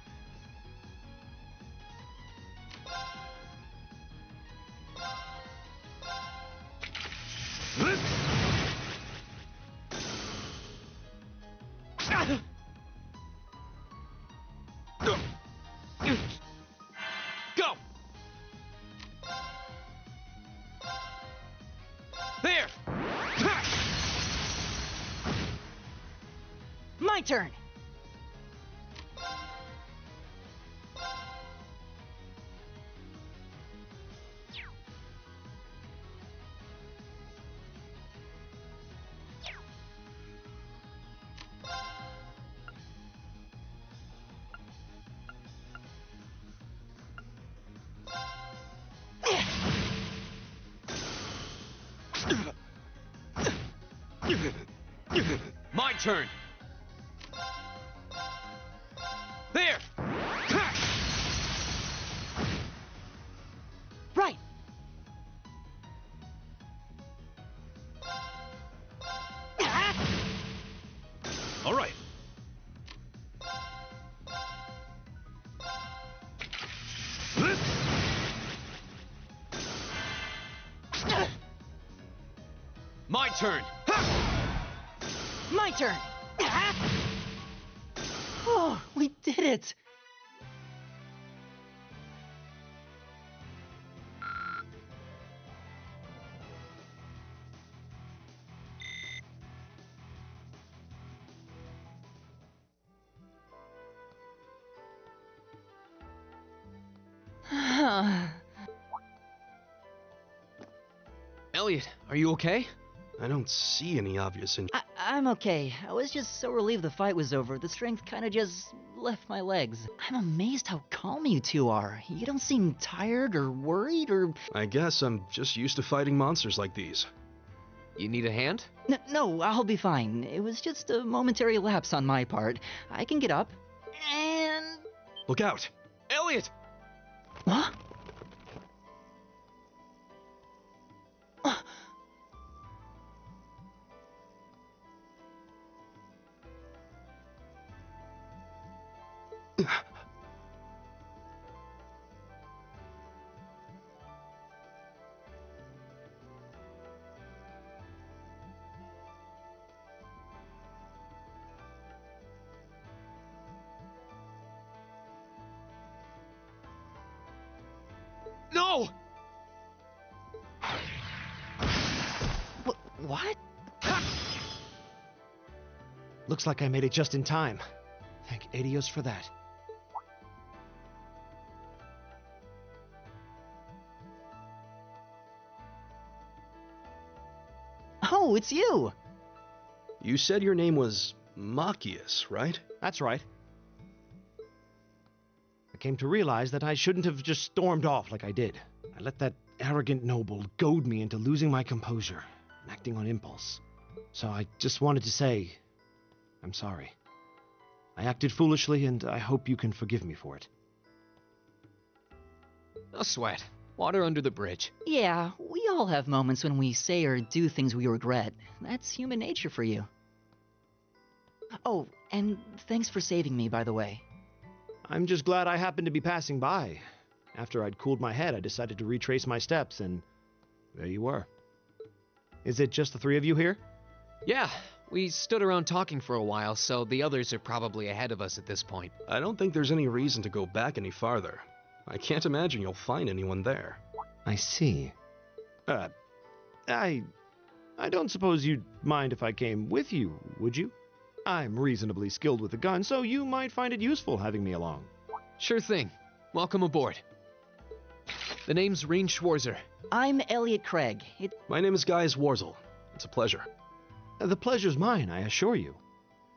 Go! There! My turn. My turn! There! Right. All right. My turn! My turn. Oh, we did it. Elliot, are you okay? I don't see any obvious I'm okay. I was just so relieved the fight was over. The strength kind of just left my legs. I'm amazed how calm you two are. You don't seem tired or worried or... I guess I'm just used to fighting monsters like these. You need a hand? No, I'll be fine. It was just a momentary lapse on my part. I can get up. And... Look out! Elliot! What? No! What? Looks like I made it just in time. Thank Adios for that. Oh, it's you! You said your name was Machias, right? That's right. I came to realize that I shouldn't have just stormed off like I did. I let that arrogant noble goad me into losing my composure and acting on impulse. So I just wanted to say, I'm sorry. I acted foolishly, and I hope you can forgive me for it. No sweat. Water under the bridge. Yeah, we all have moments when we say or do things we regret. That's human nature for you. Oh, and thanks for saving me, by the way. I'm just glad I happened to be passing by. After I'd cooled my head, I decided to retrace my steps, and there you were. Is it just the three of you here? Yeah, we stood around talking for a while, so the others are probably ahead of us at this point. I don't think there's any reason to go back any farther. I can't imagine you'll find anyone there. I see. I don't suppose you'd mind if I came with you, would you? I'm reasonably skilled with a gun, so you might find it useful having me along. Sure thing. Welcome aboard. The name's Reen Schwarzer. I'm Elliot Craig. My name is Gaius Warzel. It's a pleasure. The pleasure's mine, I assure you.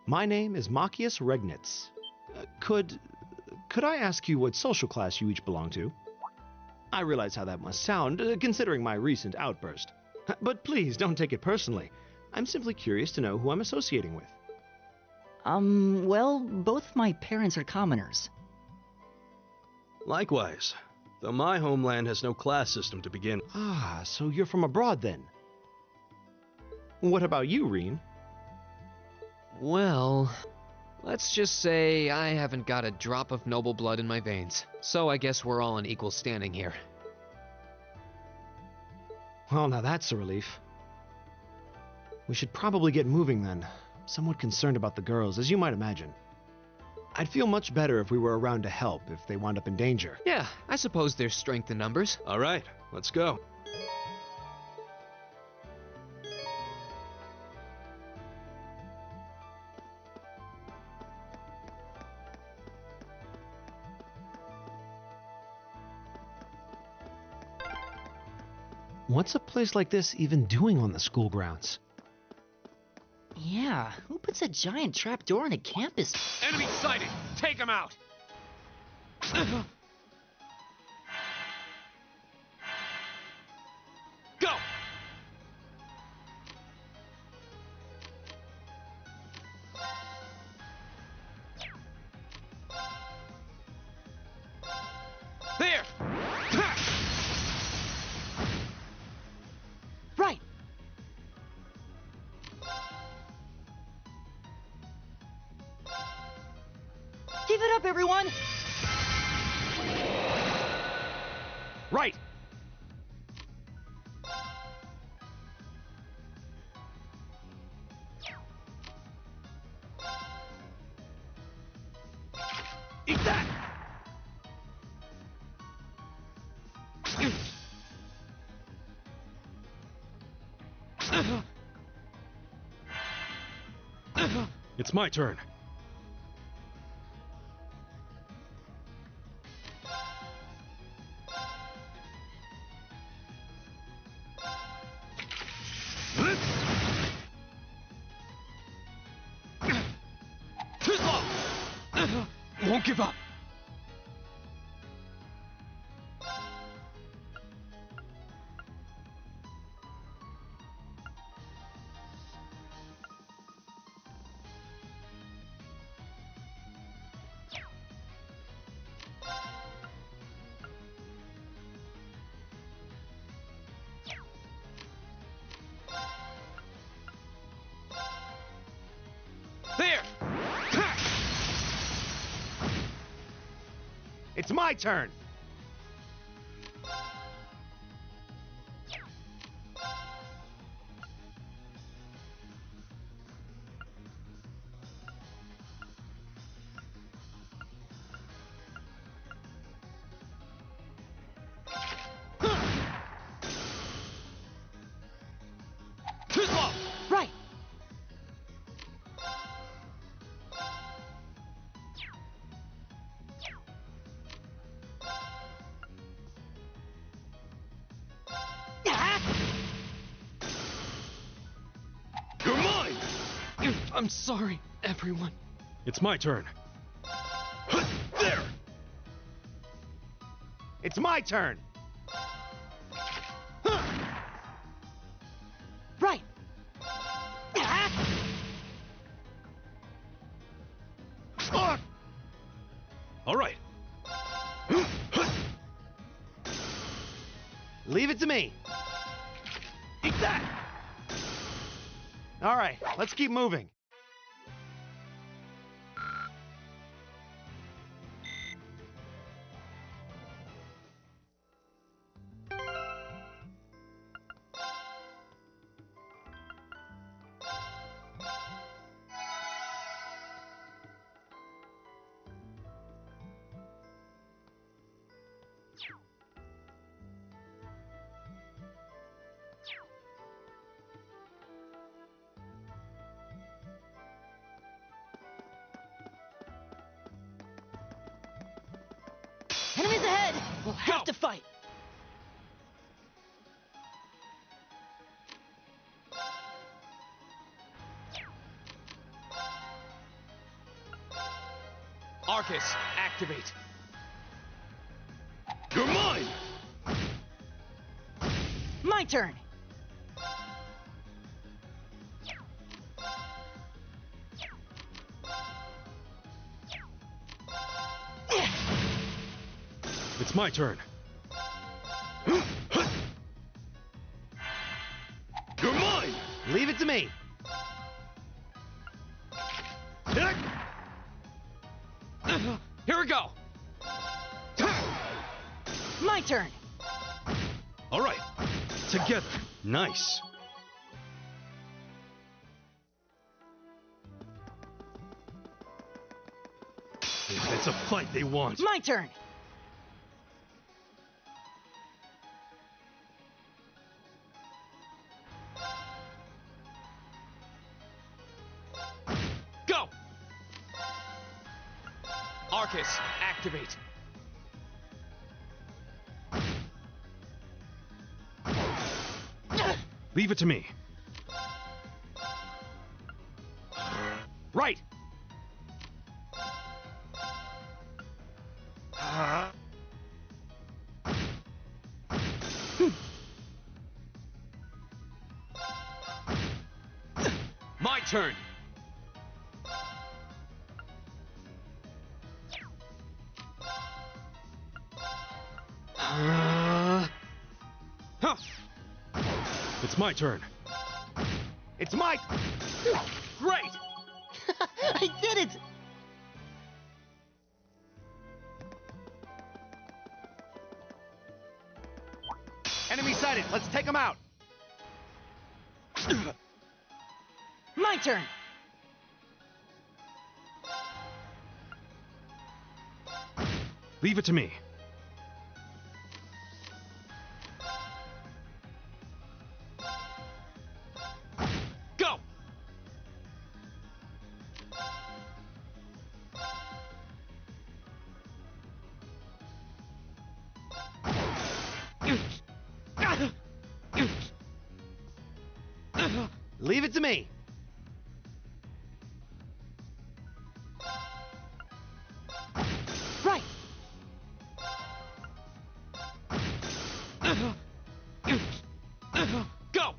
My name is Machias Regnitz. Could I ask you what social class you each belong to? I realize how that must sound, considering my recent outburst. But please, don't take it personally. I'm simply curious to know who I'm associating with. Well, both my parents are commoners. Likewise, though my homeland has no class system to begin. Ah, so you're from abroad then. What about you, Reen? Well, let's just say I haven't got a drop of noble blood in my veins, so I guess we're all in equal standing here. Well, now that's a relief. We should probably get moving then. I'm somewhat concerned about the girls, as you might imagine. I'd feel much better if we were around to help if they wound up in danger. Yeah, I suppose there's strength in numbers. All right, let's go. What's a place like this even doing on the school grounds? Yeah, who puts a giant trapdoor in a campus? Enemy sighted! Take him out! Go! There! Right! Give it up, everyone! Right! Eat that! It's my turn. Won't give up. There! It's my turn! I'm sorry, everyone. It's my turn. There! It's my turn! Right! All right. Leave it to me. Eat that! All right, let's keep moving. Enemies ahead! We'll have to fight! Arcus, activate. You're mine! My turn! It's my turn. You're mine! Leave it to me. Here we go! My turn! All right. Together. Nice. It's a fight they want. My turn! Go! Arcus, activate. Leave it to me. Right! My turn. It's my turn. It's my... Great! I did it! Enemy sighted. Let's take them out. My turn! Leave it to me. Go! Leave it to me. Right! Go!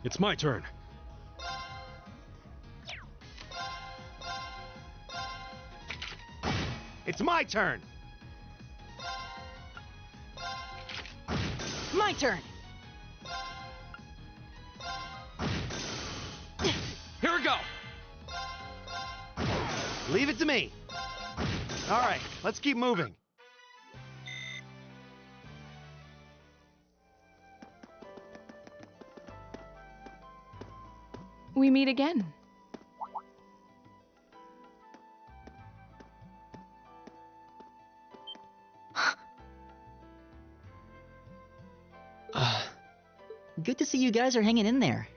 It's my turn. It's my turn. My turn! Here we go! Leave it to me. All right, let's keep moving. We meet again. Good to see you guys are hanging in there.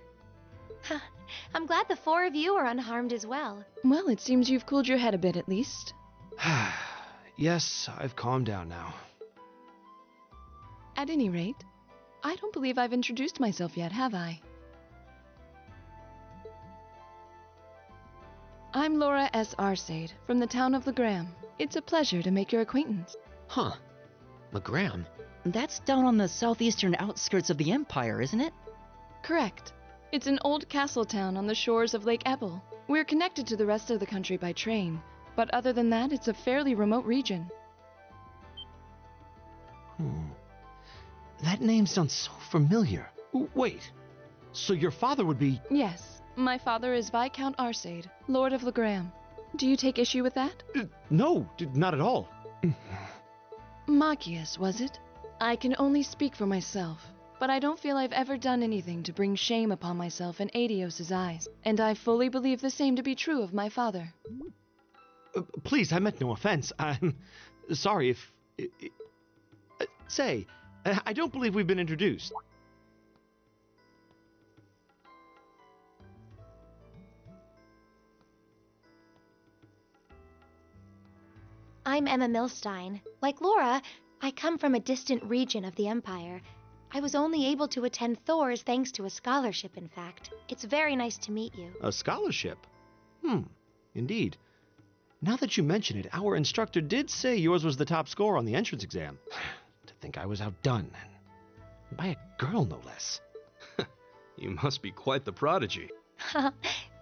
I'm glad the four of you are unharmed as well. Well, it seems you've cooled your head a bit at least. Yes, I've calmed down now. At any rate, I don't believe I've introduced myself yet, have I? I'm Laura S. Arcade, from the town of Legram. It's a pleasure to make your acquaintance. Huh. Legram? That's down on the southeastern outskirts of the Empire, isn't it? Correct. It's an old castle town on the shores of Lake Ebble. We're connected to the rest of the country by train, but other than that, it's a fairly remote region. That name sounds so familiar. Wait, so your father would be... Yes, my father is Viscount Arcade, Lord of Legram. Do you take issue with that? No, not at all. Machias, was it? I can only speak for myself, but I don't feel I've ever done anything to bring shame upon myself in Aidios' eyes, and I fully believe the same to be true of my father. Please, I meant no offense. I'm sorry if... Say, I don't believe we've been introduced. I'm Emma Milstein. Like Laura, I come from a distant region of the Empire. I was only able to attend Thor's thanks to a scholarship, in fact. It's very nice to meet you. A scholarship? Indeed. Now that you mention it, our instructor did say yours was the top score on the entrance exam. To think I was outdone, and by a girl no less. You must be quite the prodigy.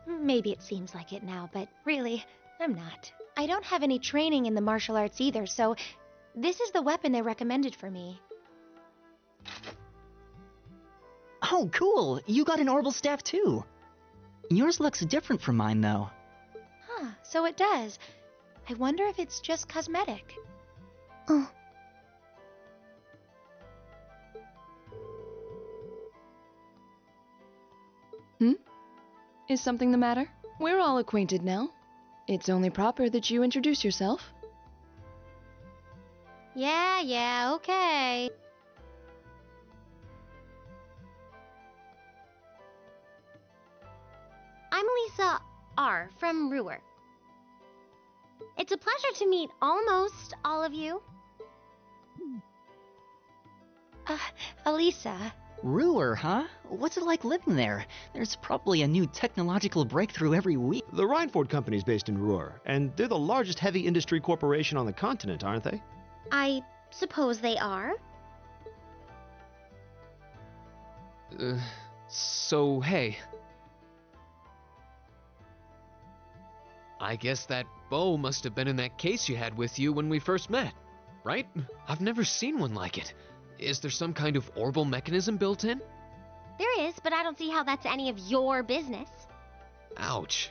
Maybe it seems like it now, but really, I'm not. I don't have any training in the martial arts either, so this is the weapon they recommended for me. Oh, cool! You got an orbital staff too! Yours looks different from mine, though. Huh, so it does. I wonder if it's just cosmetic. Oh. Is something the matter? We're all acquainted now. It's only proper that you introduce yourself. Yeah, okay. I'm Lisa R. from Ruhr. It's a pleasure to meet almost all of you. Elisa. Ruhr, huh? What's it like living there? There's probably a new technological breakthrough every week. The Reinford Company's based in Ruhr, and they're the largest heavy industry corporation on the continent, aren't they? I suppose they are. So, hey. I guess that bow must have been in that case you had with you when we first met, right? I've never seen one like it. Is there some kind of orbital mechanism built in? There is, but I don't see how that's any of your business. Ouch.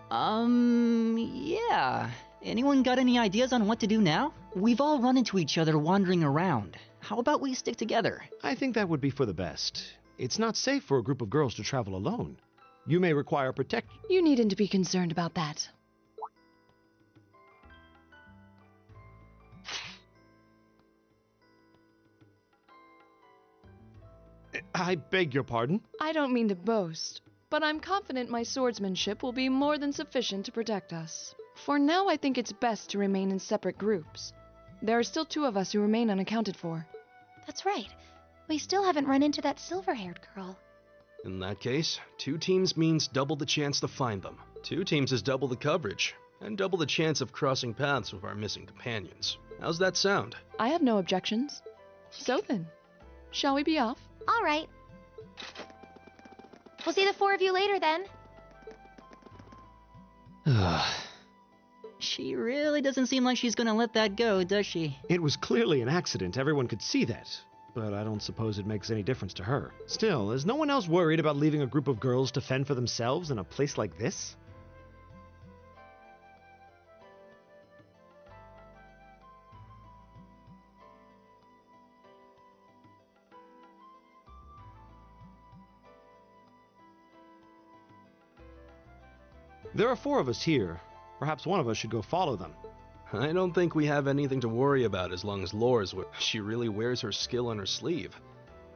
Yeah. Anyone got any ideas on what to do now? We've all run into each other wandering around. How about we stick together? I think that would be for the best. It's not safe for a group of girls to travel alone. You may require protection. You needn't to be concerned about that. I beg your pardon? I don't mean to boast, but I'm confident my swordsmanship will be more than sufficient to protect us. For now, I think it's best to remain in separate groups. There are still 2 of us who remain unaccounted for. That's right. We still haven't run into that silver-haired girl. In that case, 2 teams means double the chance to find them. 2 teams is double the coverage, and double the chance of crossing paths with our missing companions. How's that sound? I have no objections. So then, shall we be off? All right. We'll see the 4 of you later, then. She really doesn't seem like she's gonna let that go, does she? It was clearly an accident. Everyone could see that. But I don't suppose it makes any difference to her. Still, is no one else worried about leaving a group of girls to fend for themselves in a place like this? There are 4 of us here. Perhaps one of us should go follow them. I don't think we have anything to worry about as long as Laura's with. She really wears her skill on her sleeve.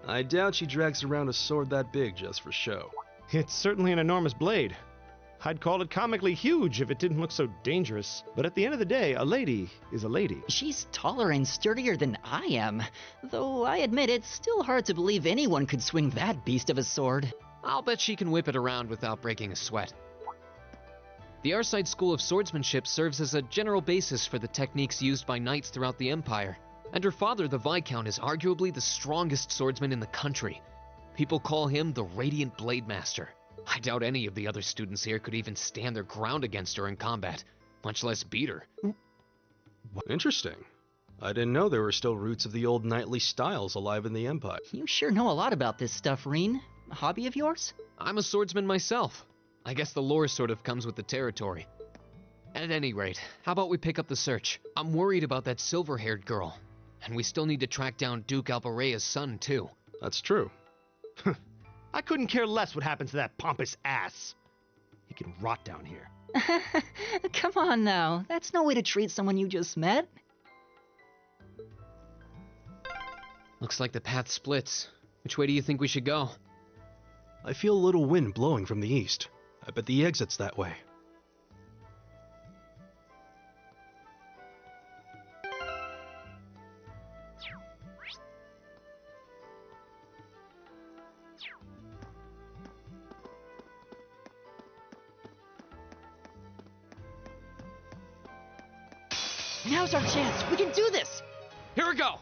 I doubt she drags around a sword that big just for show. It's certainly an enormous blade. I'd call it comically huge if it didn't look so dangerous. But at the end of the day, a lady is a lady. She's taller and sturdier than I am, though I admit it's still hard to believe anyone could swing that beast of a sword. I'll bet she can whip it around without breaking a sweat. The Arside School of Swordsmanship serves as a general basis for the techniques used by knights throughout the Empire, and her father, the Viscount, is arguably the strongest swordsman in the country. People call him the Radiant Blade Master. I doubt any of the other students here could even stand their ground against her in combat, much less beat her. Interesting. I didn't know there were still roots of the old knightly styles alive in the Empire. You sure know a lot about this stuff, Reen. A hobby of yours? I'm a swordsman myself. I guess the lore sort of comes with the territory. At any rate, how about we pick up the search? I'm worried about that silver-haired girl. And we still need to track down Duke Alvarea's son, too. That's true. I couldn't care less what happens to that pompous ass. He can rot down here. Come on now, that's no way to treat someone you just met. Looks like the path splits. Which way do you think we should go? I feel a little wind blowing from the east. I bet the exit's that way. Now's our chance. We can do this. Here we go.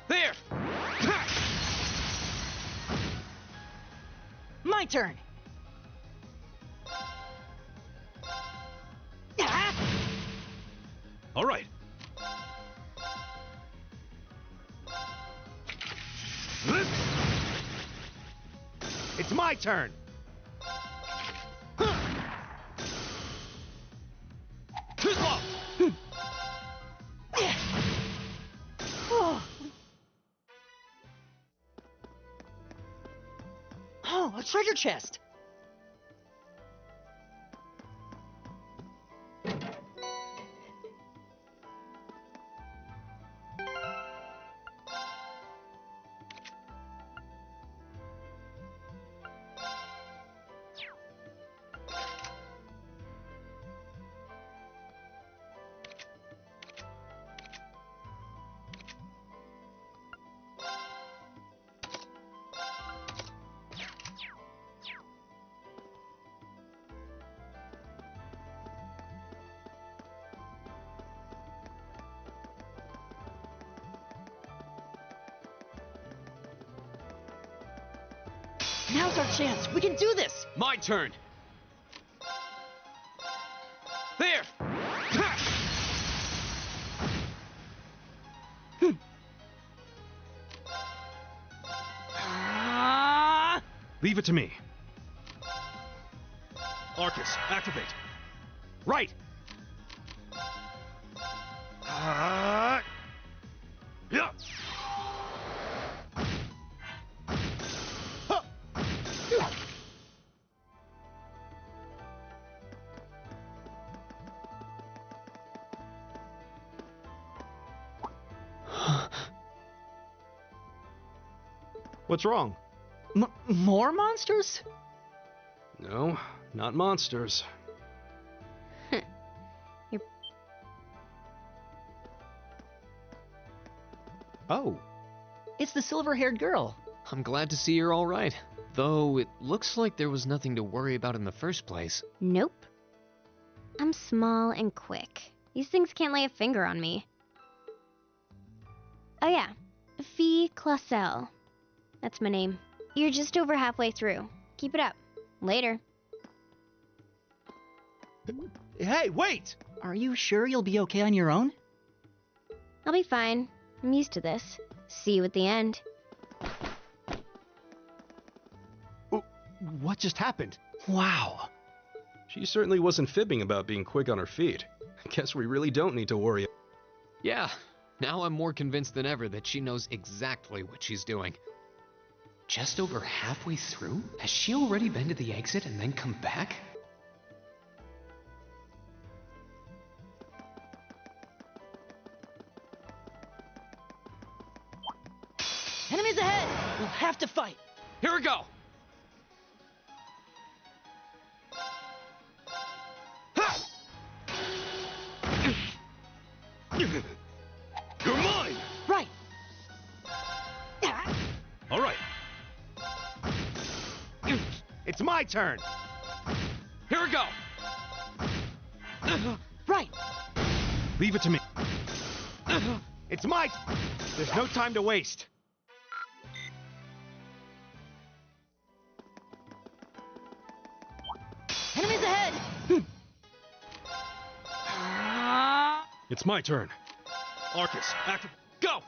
There. My turn. All right. It's my turn. Oh, a treasure chest. Now's our chance. We can do this. My turn. There. Leave it to me. Arcus, activate. Right. Yeah. What's wrong? More monsters? No, not monsters. Oh. It's the silver-haired girl. I'm glad to see you're all right. Though it looks like there was nothing to worry about in the first place. Nope. I'm small and quick. These things can't lay a finger on me. Oh yeah, Fee Clausel. That's my name. You're just over halfway through. Keep it up. Later. Hey, wait! Are you sure you'll be okay on your own? I'll be fine. I'm used to this. See you at the end. What just happened? Wow. She certainly wasn't fibbing about being quick on her feet. Guess we really don't need to worry. Yeah, now I'm more convinced than ever that she knows exactly what she's doing. Just over halfway through? Has she already been to the exit and then come back? have to fight. Here we go! You're mine! Right. All right. It's my turn! Here we go! Right. Leave it to me. It's my... There's no time to waste. Enemies ahead! It's my turn. Arcus, active. Go!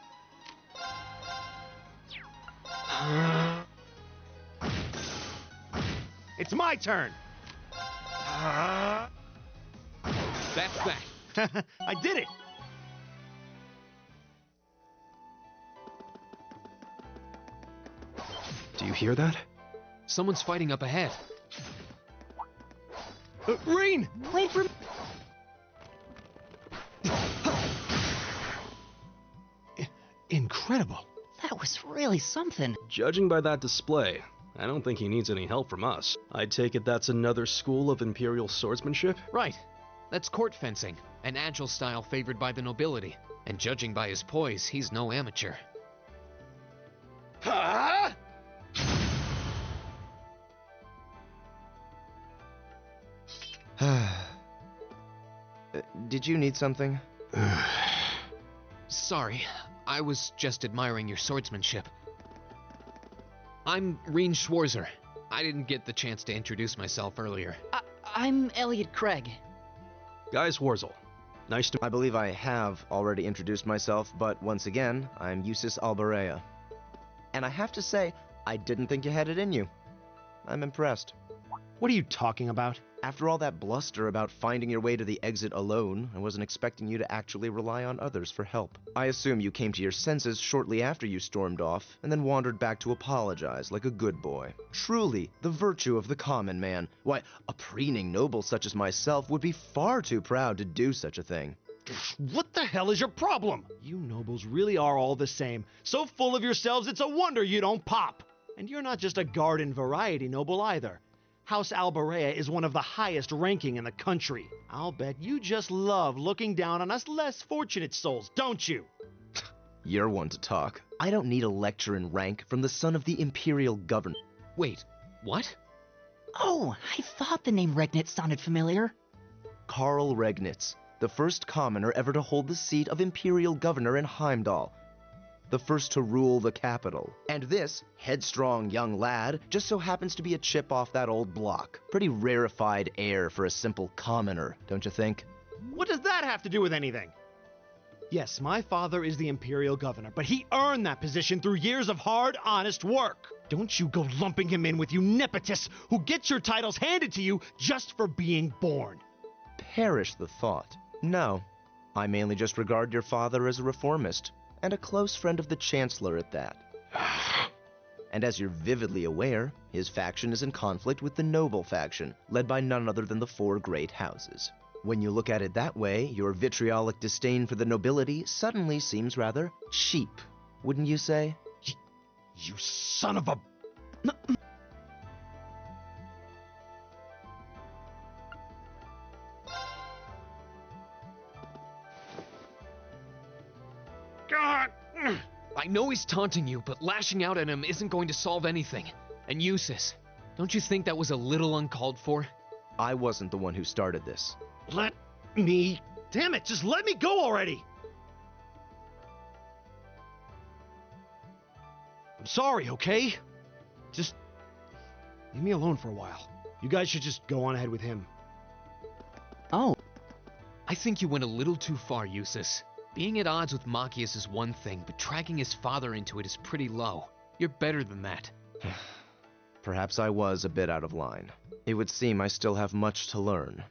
It's my turn! That's that. I did it! Do you hear that? Someone's fighting up ahead. Reen! Wait for... Incredible. That was really something. Judging by that display, I don't think he needs any help from us. I take it that's another school of Imperial swordsmanship? Right. That's court fencing, an agile style favored by the nobility. And judging by his poise, he's no amateur. Huh? Did you need something? Sorry, I was just admiring your swordsmanship. I'm Reen Schwarzer. I didn't get the chance to introduce myself earlier. I'm Elliot Craig. Guys, Warzel. Nice to... I believe I have already introduced myself, but once again, I'm Eustace Alberea. And I have to say, I didn't think you had it in you. I'm impressed. What are you talking about? After all that bluster about finding your way to the exit alone, I wasn't expecting you to actually rely on others for help. I assume you came to your senses shortly after you stormed off, and then wandered back to apologize like a good boy. Truly, the virtue of the common man. Why, a preening noble such as myself would be far too proud to do such a thing. What the hell is your problem? You nobles really are all the same. So full of yourselves, it's a wonder you don't pop. And you're not just a garden variety noble either. House Alberea is one of the highest ranking in the country. I'll bet you just love looking down on us less fortunate souls, don't you? You're one to talk. I don't need a lecture in rank from the son of the Imperial Governor. Wait, what? Oh, I thought the name Regnitz sounded familiar. Karl Regnitz, the first commoner ever to hold the seat of Imperial Governor in Heimdall. The first to rule the capital. And this headstrong young lad just so happens to be a chip off that old block. Pretty rarefied air for a simple commoner, don't you think? What does that have to do with anything? Yes, my father is the Imperial Governor, but he earned that position through years of hard, honest work. Don't you go lumping him in with you nepotists who get your titles handed to you just for being born. Perish the thought. No, I mainly just regard your father as a reformist. And a close friend of the Chancellor at that. And as you're vividly aware, his faction is in conflict with the noble faction, led by none other than the four great houses. When you look at it that way, your vitriolic disdain for the nobility suddenly seems rather cheap, wouldn't you say? You son of a... I know he's taunting you, but lashing out at him isn't going to solve anything. And Eustace, don't you think that was a little uncalled for? I wasn't the one who started this. Let me... Damn it, just let me go already! I'm sorry, okay? Just... leave me alone for a while. You guys should just go on ahead with him. Oh. I think you went a little too far, Eustace. Being at odds with Machias is one thing, but dragging his father into it is pretty low. You're better than that. Perhaps I was a bit out of line. It would seem I still have much to learn.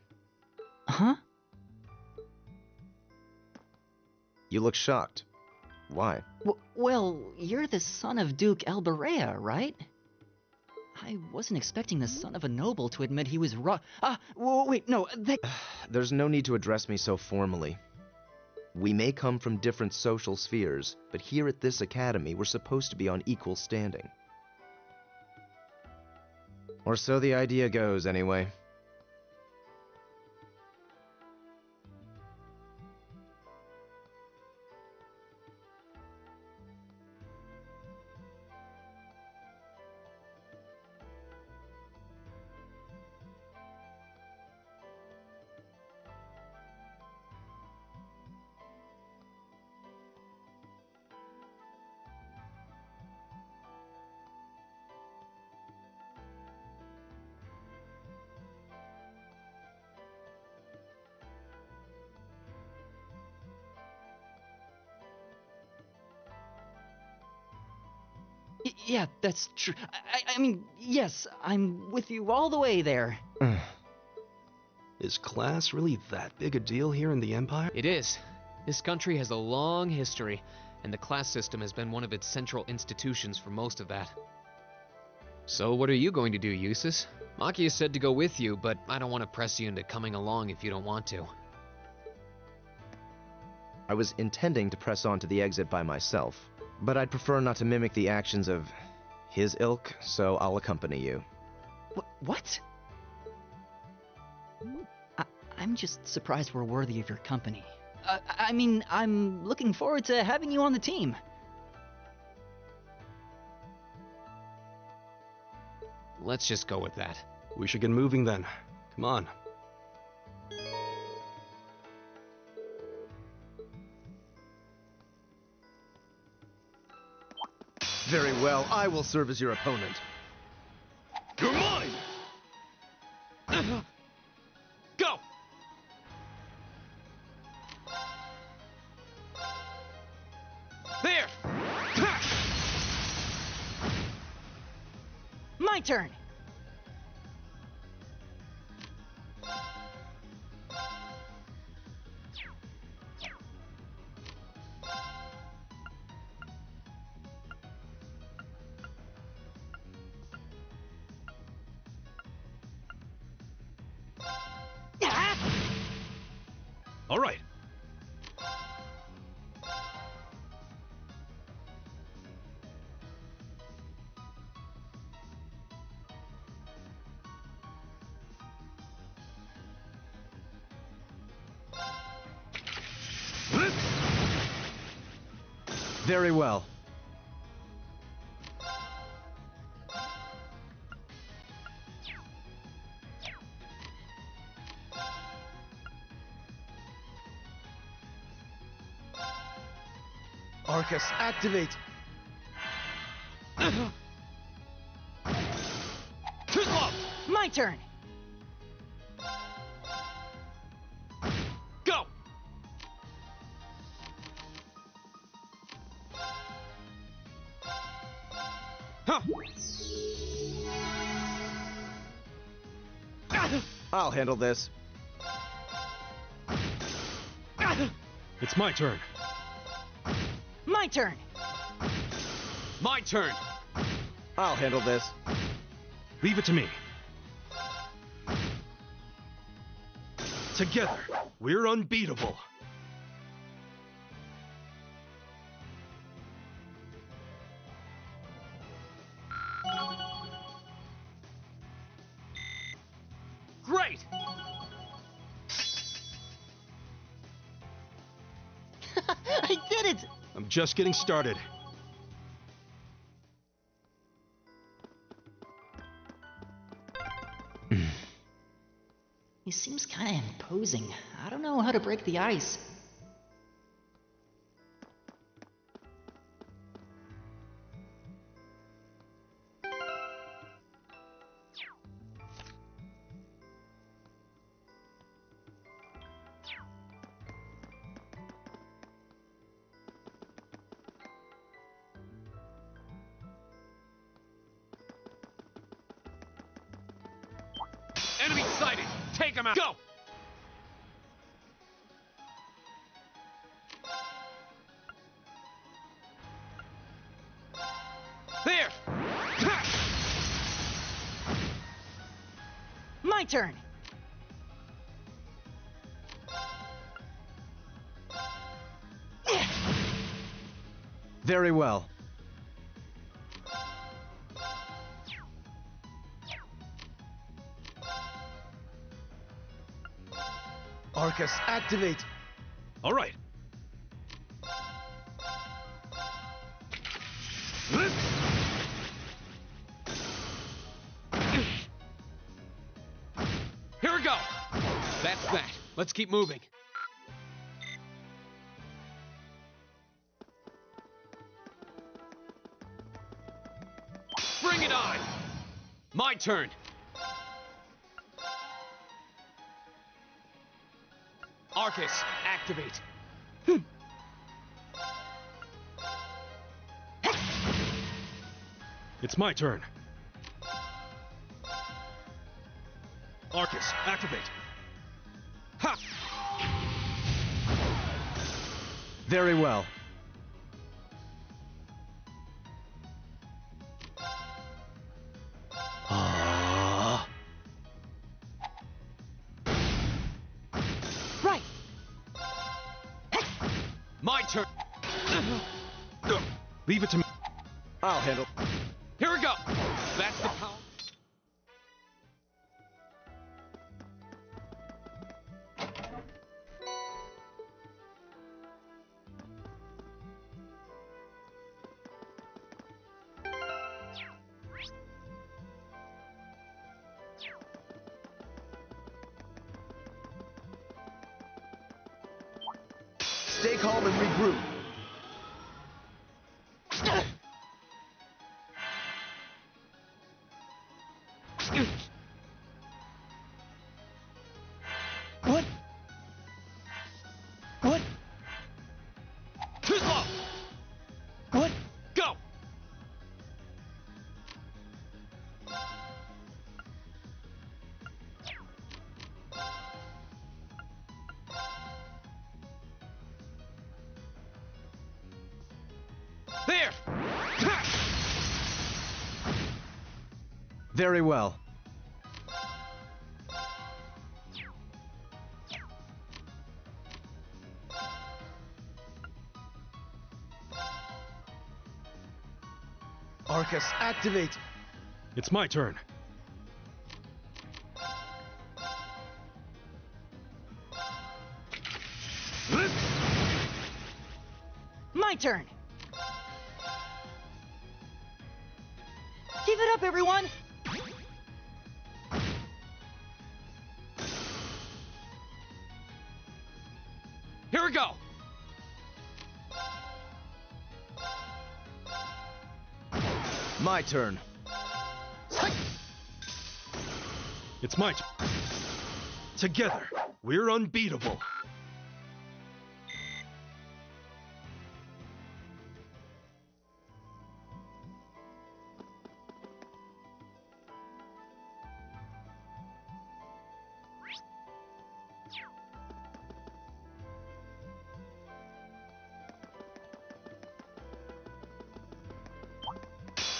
Huh? You look shocked. Why? Well, you're the son of Duke Alberea, right? I wasn't expecting the son of a noble to admit he was wrong. Wait, no, that... There's no need to address me so formally. We may come from different social spheres, but here at this academy we're supposed to be on equal standing. Or so the idea goes, anyway. Yeah, that's true. I mean, yes, I'm with you all the way there. Is class really that big a deal here in the Empire? It is. This country has a long history, and the class system has been one of its central institutions for most of that. So what are you going to do, Eustace? Makia said to go with you, but I don't want to press you into coming along if you don't want to. I was intending to press on to the exit by myself, but I'd prefer not to mimic the actions of his ilk, so I'll accompany you. What? I'm just surprised we're worthy of your company. I mean, I'm looking forward to having you on the team. Let's just go with that. We should get moving then. Come on. Very well, I will serve as your opponent. You're mine! Go! There! My turn! All right. Very well. Arcus, activate! My turn! Go! Huh. I'll handle this. It's my turn. My turn! My turn. I'll handle this. Leave it to me. Together, we're unbeatable. Great! I did it! I'm just getting started. He seems kind of imposing. I don't know how to break the ice. Enemy sighted! Take him out! Go! There! My turn! Very well. Arcus, activate! All right. Here we go! That's that. Let's keep moving. Bring it on! My turn! Arcus, activate. It's my turn. Arcus, activate. Ha! Very well. Right. My turn. Leave it to me. I'll handle. Here we go. That's the power. Stay calm and regroup. What? What? Too slow! What? Go! There! Very well. Arcus, activate! It's my turn. My turn! Give it up, everyone! Here we go! My turn. It's my turn. Together, we're unbeatable.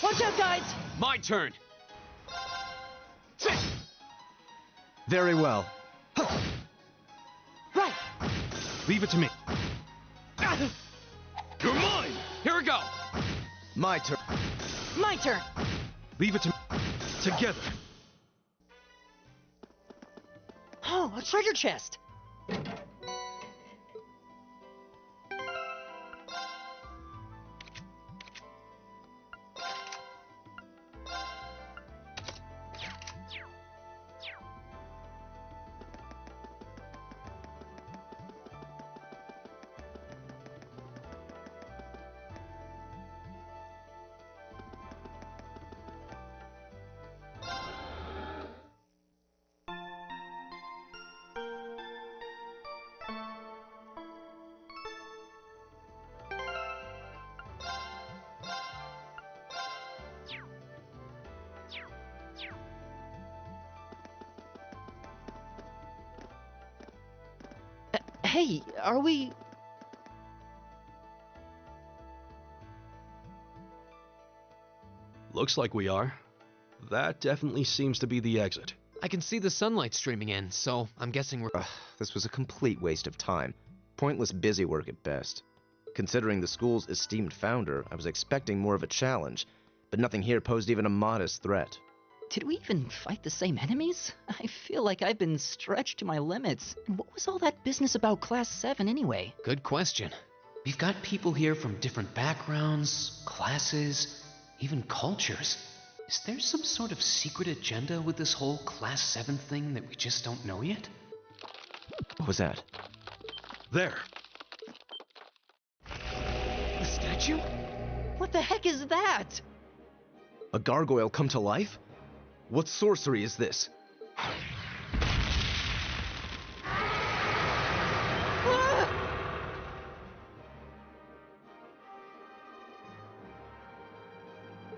Watch out, guys! My turn! Very well. Right! Leave it to me. You're mine! Here we go! My turn. My turn! Leave it to me. Together. Oh, a treasure chest! Hey, are we... Looks like we are. That definitely seems to be the exit. I can see the sunlight streaming in, so I'm guessing we're... This was a complete waste of time. Pointless busy work at best. Considering the school's esteemed founder, I was expecting more of a challenge, but nothing here posed even a modest threat. Did we even fight the same enemies? I feel like I've been stretched to my limits. And what was all that business about Class 7 anyway? Good question. We've got people here from different backgrounds, classes, even cultures. Is there some sort of secret agenda with this whole Class 7 thing that we just don't know yet? What was that? There. A statue? What the heck is that? A gargoyle come to life? What sorcery is this?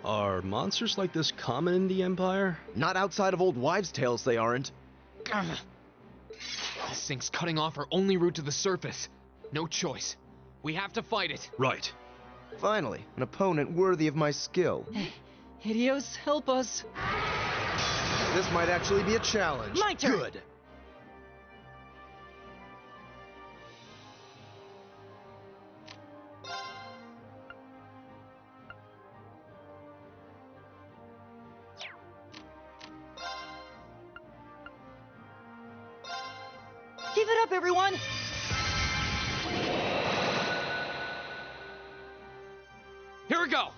Are monsters like this common in the Empire? Not outside of old wives' tales, they aren't. This thing's cutting off our only route to the surface. No choice. We have to fight it. Right. Finally, an opponent worthy of my skill. Hideos, help us. This might actually be a challenge. My turn. Good. Give it up, everyone! Here we go!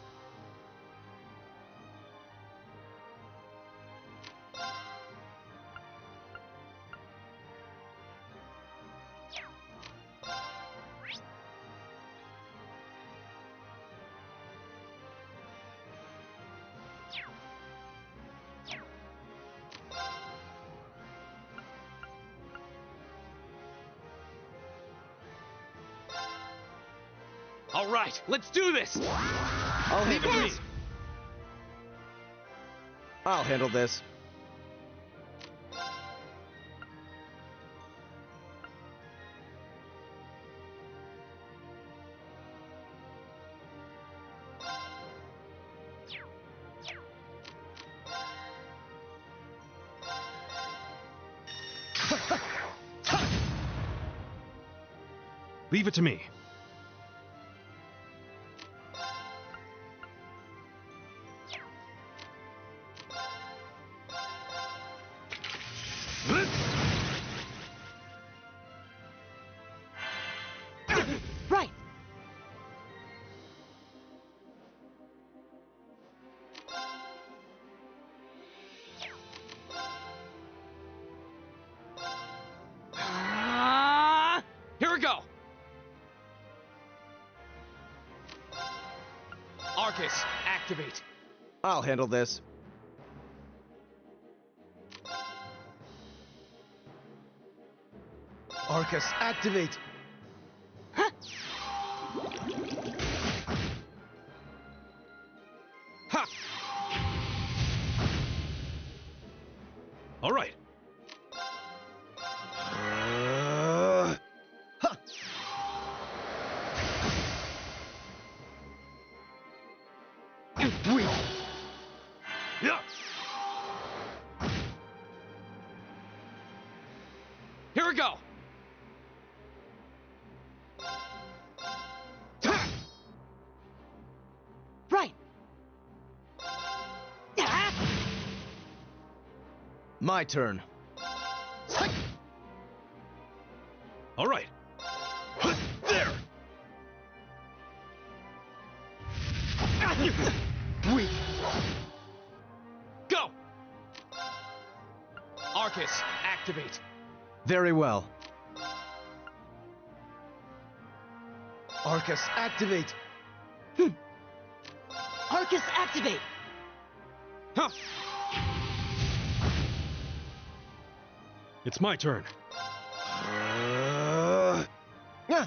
All right, let's do this! I'll handle this. I'll handle this. Leave it to me. Right. Here we go! Arcus, activate. I'll handle this. Arcus, activate! Ha! All right. Ha! Yeah. Here we go! Right. My turn. All right. There. Go! Arcus, activate. Very well. Arcus, activate! Arcus, activate! Huh. It's my turn. Yeah.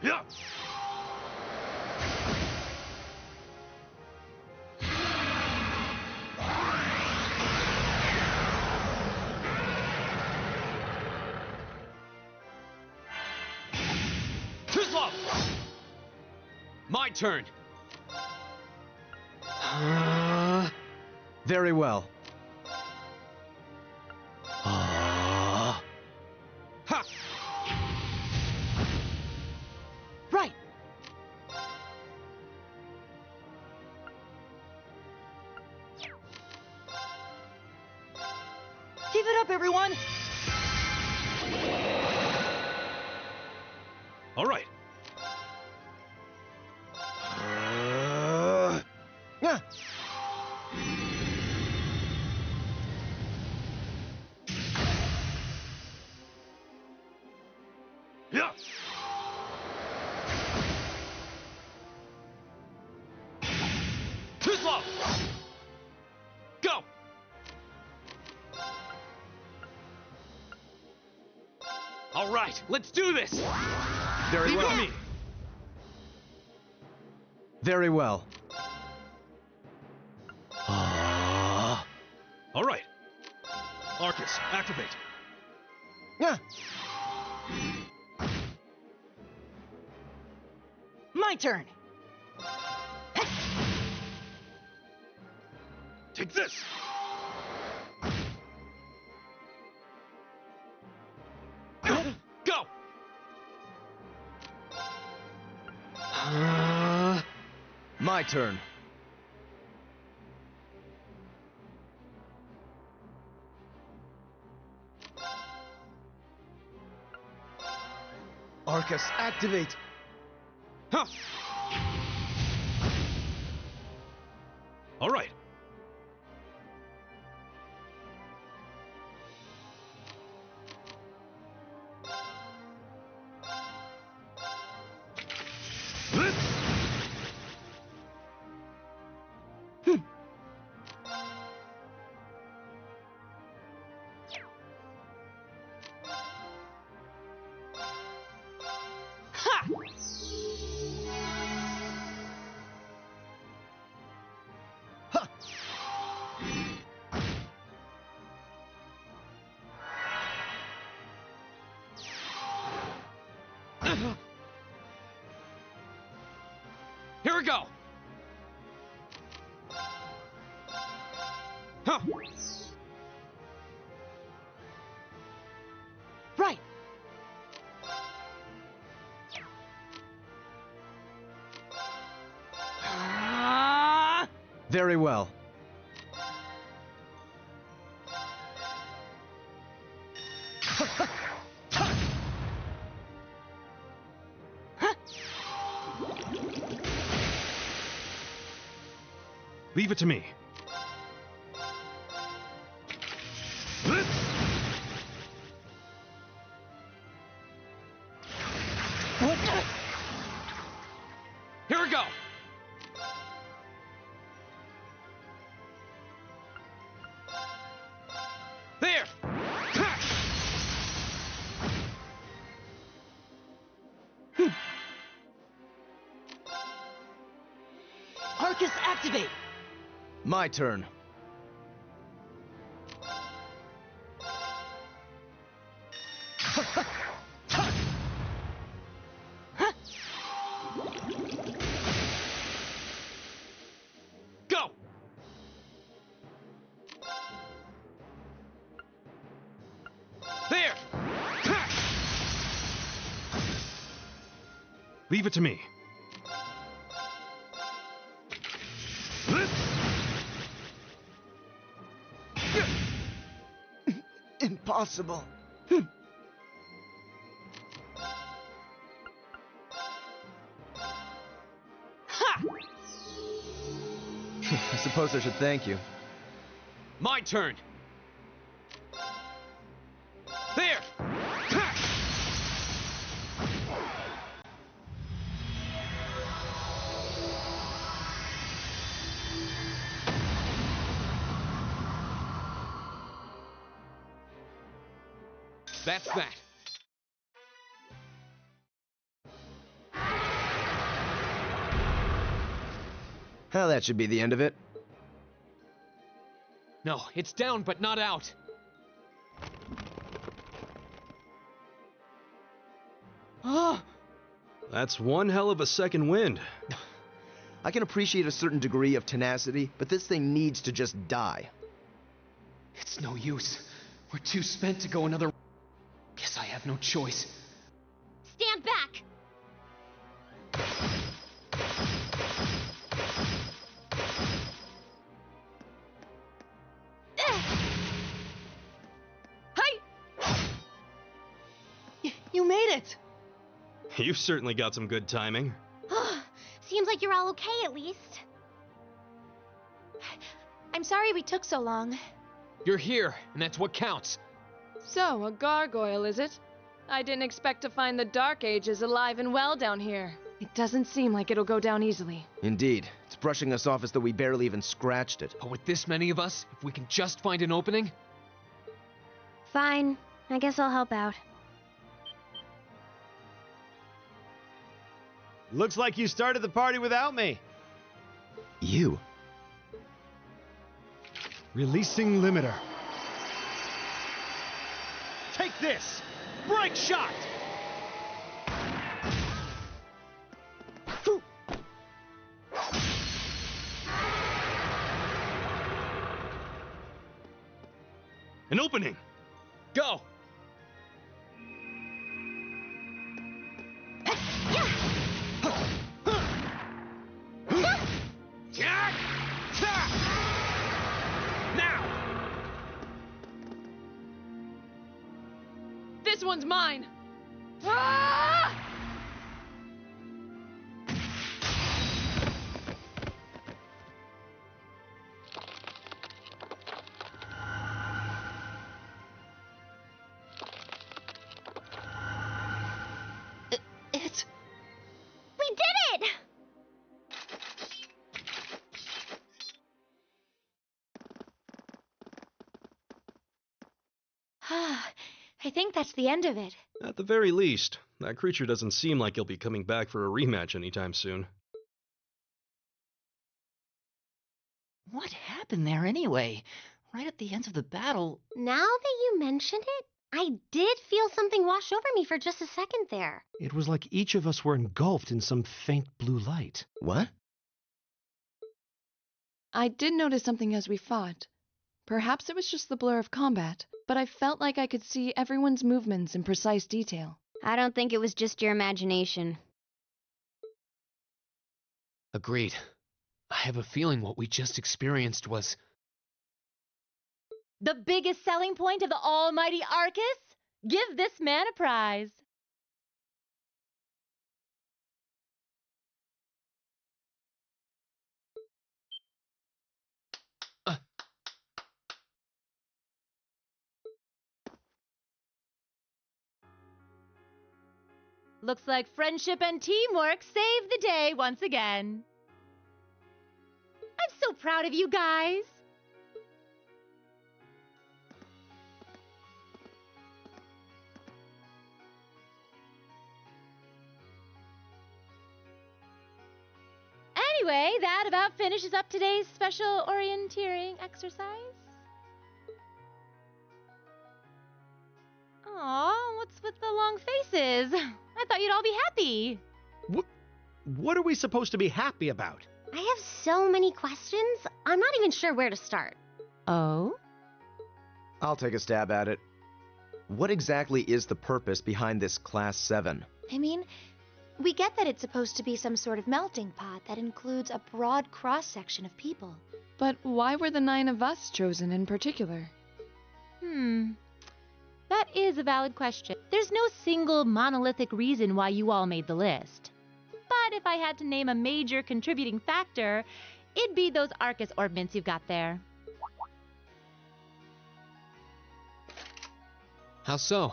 Yeah. Kislov! My turn. Very well. Give it up, everyone! All right. Yeah. Yeah. Too slow. Go. All right, let's do this. Very Leave it well. to me. Very well. All right. Arcus, activate. Yeah. My turn! Take this. Go. My turn. Arcus, activate. Huh. All right. Here we go. Huh. Right! Very well. Leave it to me. Here we go. There. Arcus, activate! My turn. Go. There. Leave it to me. Impossible. I suppose I should thank you. My turn. There. That's that. Well, that should be the end of it. No, it's down but not out. That's one hell of a second wind. I can appreciate a certain degree of tenacity, but this thing needs to just die. It's no use. We're too spent to go another. Guess I have no choice. Stand back! You made it! You've certainly got some good timing. Seems like you're all okay at least. I'm sorry we took so long. You're here, and that's what counts. So, a gargoyle, is it? I didn't expect to find the Dark Ages alive and well down here. It doesn't seem like it'll go down easily. Indeed. It's brushing us off as though we barely even scratched it. But with this many of us, if we can just find an opening... Fine. I guess I'll help out. Looks like you started the party without me. You? Releasing limiter. Take this! Break shot! An opening! Go! This one's mine! Ah! We did it! I think that's the end of it. At the very least, that creature doesn't seem like he'll be coming back for a rematch anytime soon. What happened there anyway? Right at the end of the battle... Now that you mention it, I did feel something wash over me for just a second there. It was like each of us were engulfed in some faint blue light. What? I did notice something as we fought. Perhaps it was just the blur of combat, but I felt like I could see everyone's movements in precise detail. I don't think it was just your imagination. Agreed. I have a feeling what we just experienced was... The biggest selling point of the almighty Arcus? Give this man a prize. Looks like friendship and teamwork saved the day once again. I'm so proud of you guys. Anyway, that about finishes up today's special orienteering exercise. Aw, what's with the long faces? I thought you'd all be happy. What are we supposed to be happy about? I have so many questions, I'm not even sure where to start. Oh? I'll take a stab at it. What exactly is the purpose behind this Class 7? I mean, we get that it's supposed to be some sort of melting pot that includes a broad cross-section of people. But why were the 9 of us chosen in particular? That is a valid question. There's no single monolithic reason why you all made the list. But if I had to name a major contributing factor, it'd be those Arcus orbments you've got there. How so?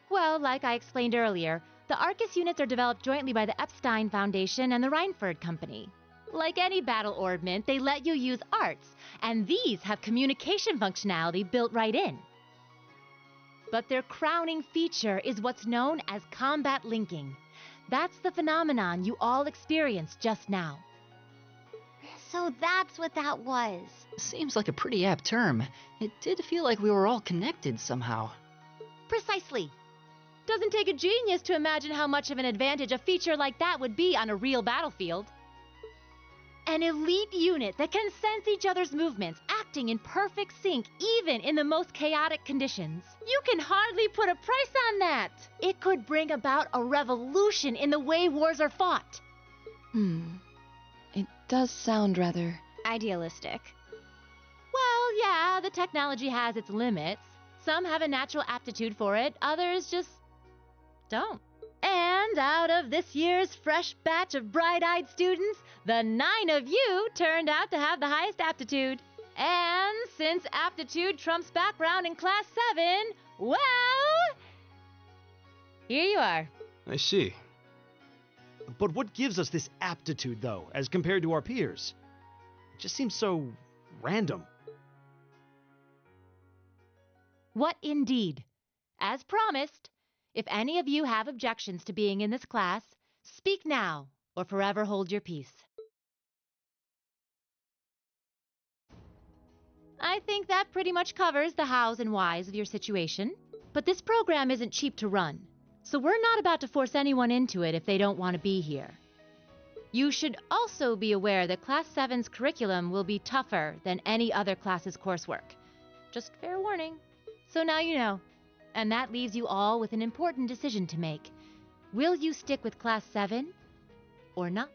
Well, like I explained earlier, the Arcus units are developed jointly by the Epstein Foundation and the Reinford Company. Like any battle orbment, they let you use arts, and these have communication functionality built right in. But their crowning feature is what's known as combat linking. That's the phenomenon you all experienced just now. So that's what that was. Seems like a pretty apt term. It did feel like we were all connected somehow. Precisely. Doesn't take a genius to imagine how much of an advantage a feature like that would be on a real battlefield. An elite unit that can sense each other's movements, acting in perfect sync even in the most chaotic conditions. You can hardly put a price on that. It could bring about a revolution in the way wars are fought. It does sound rather... idealistic. Well, yeah, the technology has its limits. Some have a natural aptitude for it, others just Don't. And out of this year's fresh batch of bright-eyed students, the 9 of you turned out to have the highest aptitude. And since aptitude trumps background in Class 7, well, here you are. I see. But what gives us this aptitude, though, as compared to our peers? It just seems so random. What indeed? As promised, if any of you have objections to being in this class, speak now or forever hold your peace. I think that pretty much covers the hows and whys of your situation. But this program isn't cheap to run, so we're not about to force anyone into it if they don't want to be here. You should also be aware that Class 7's curriculum will be tougher than any other class's coursework. Just fair warning. So now you know. And that leaves you all with an important decision to make. Will you stick with Class 7 or not?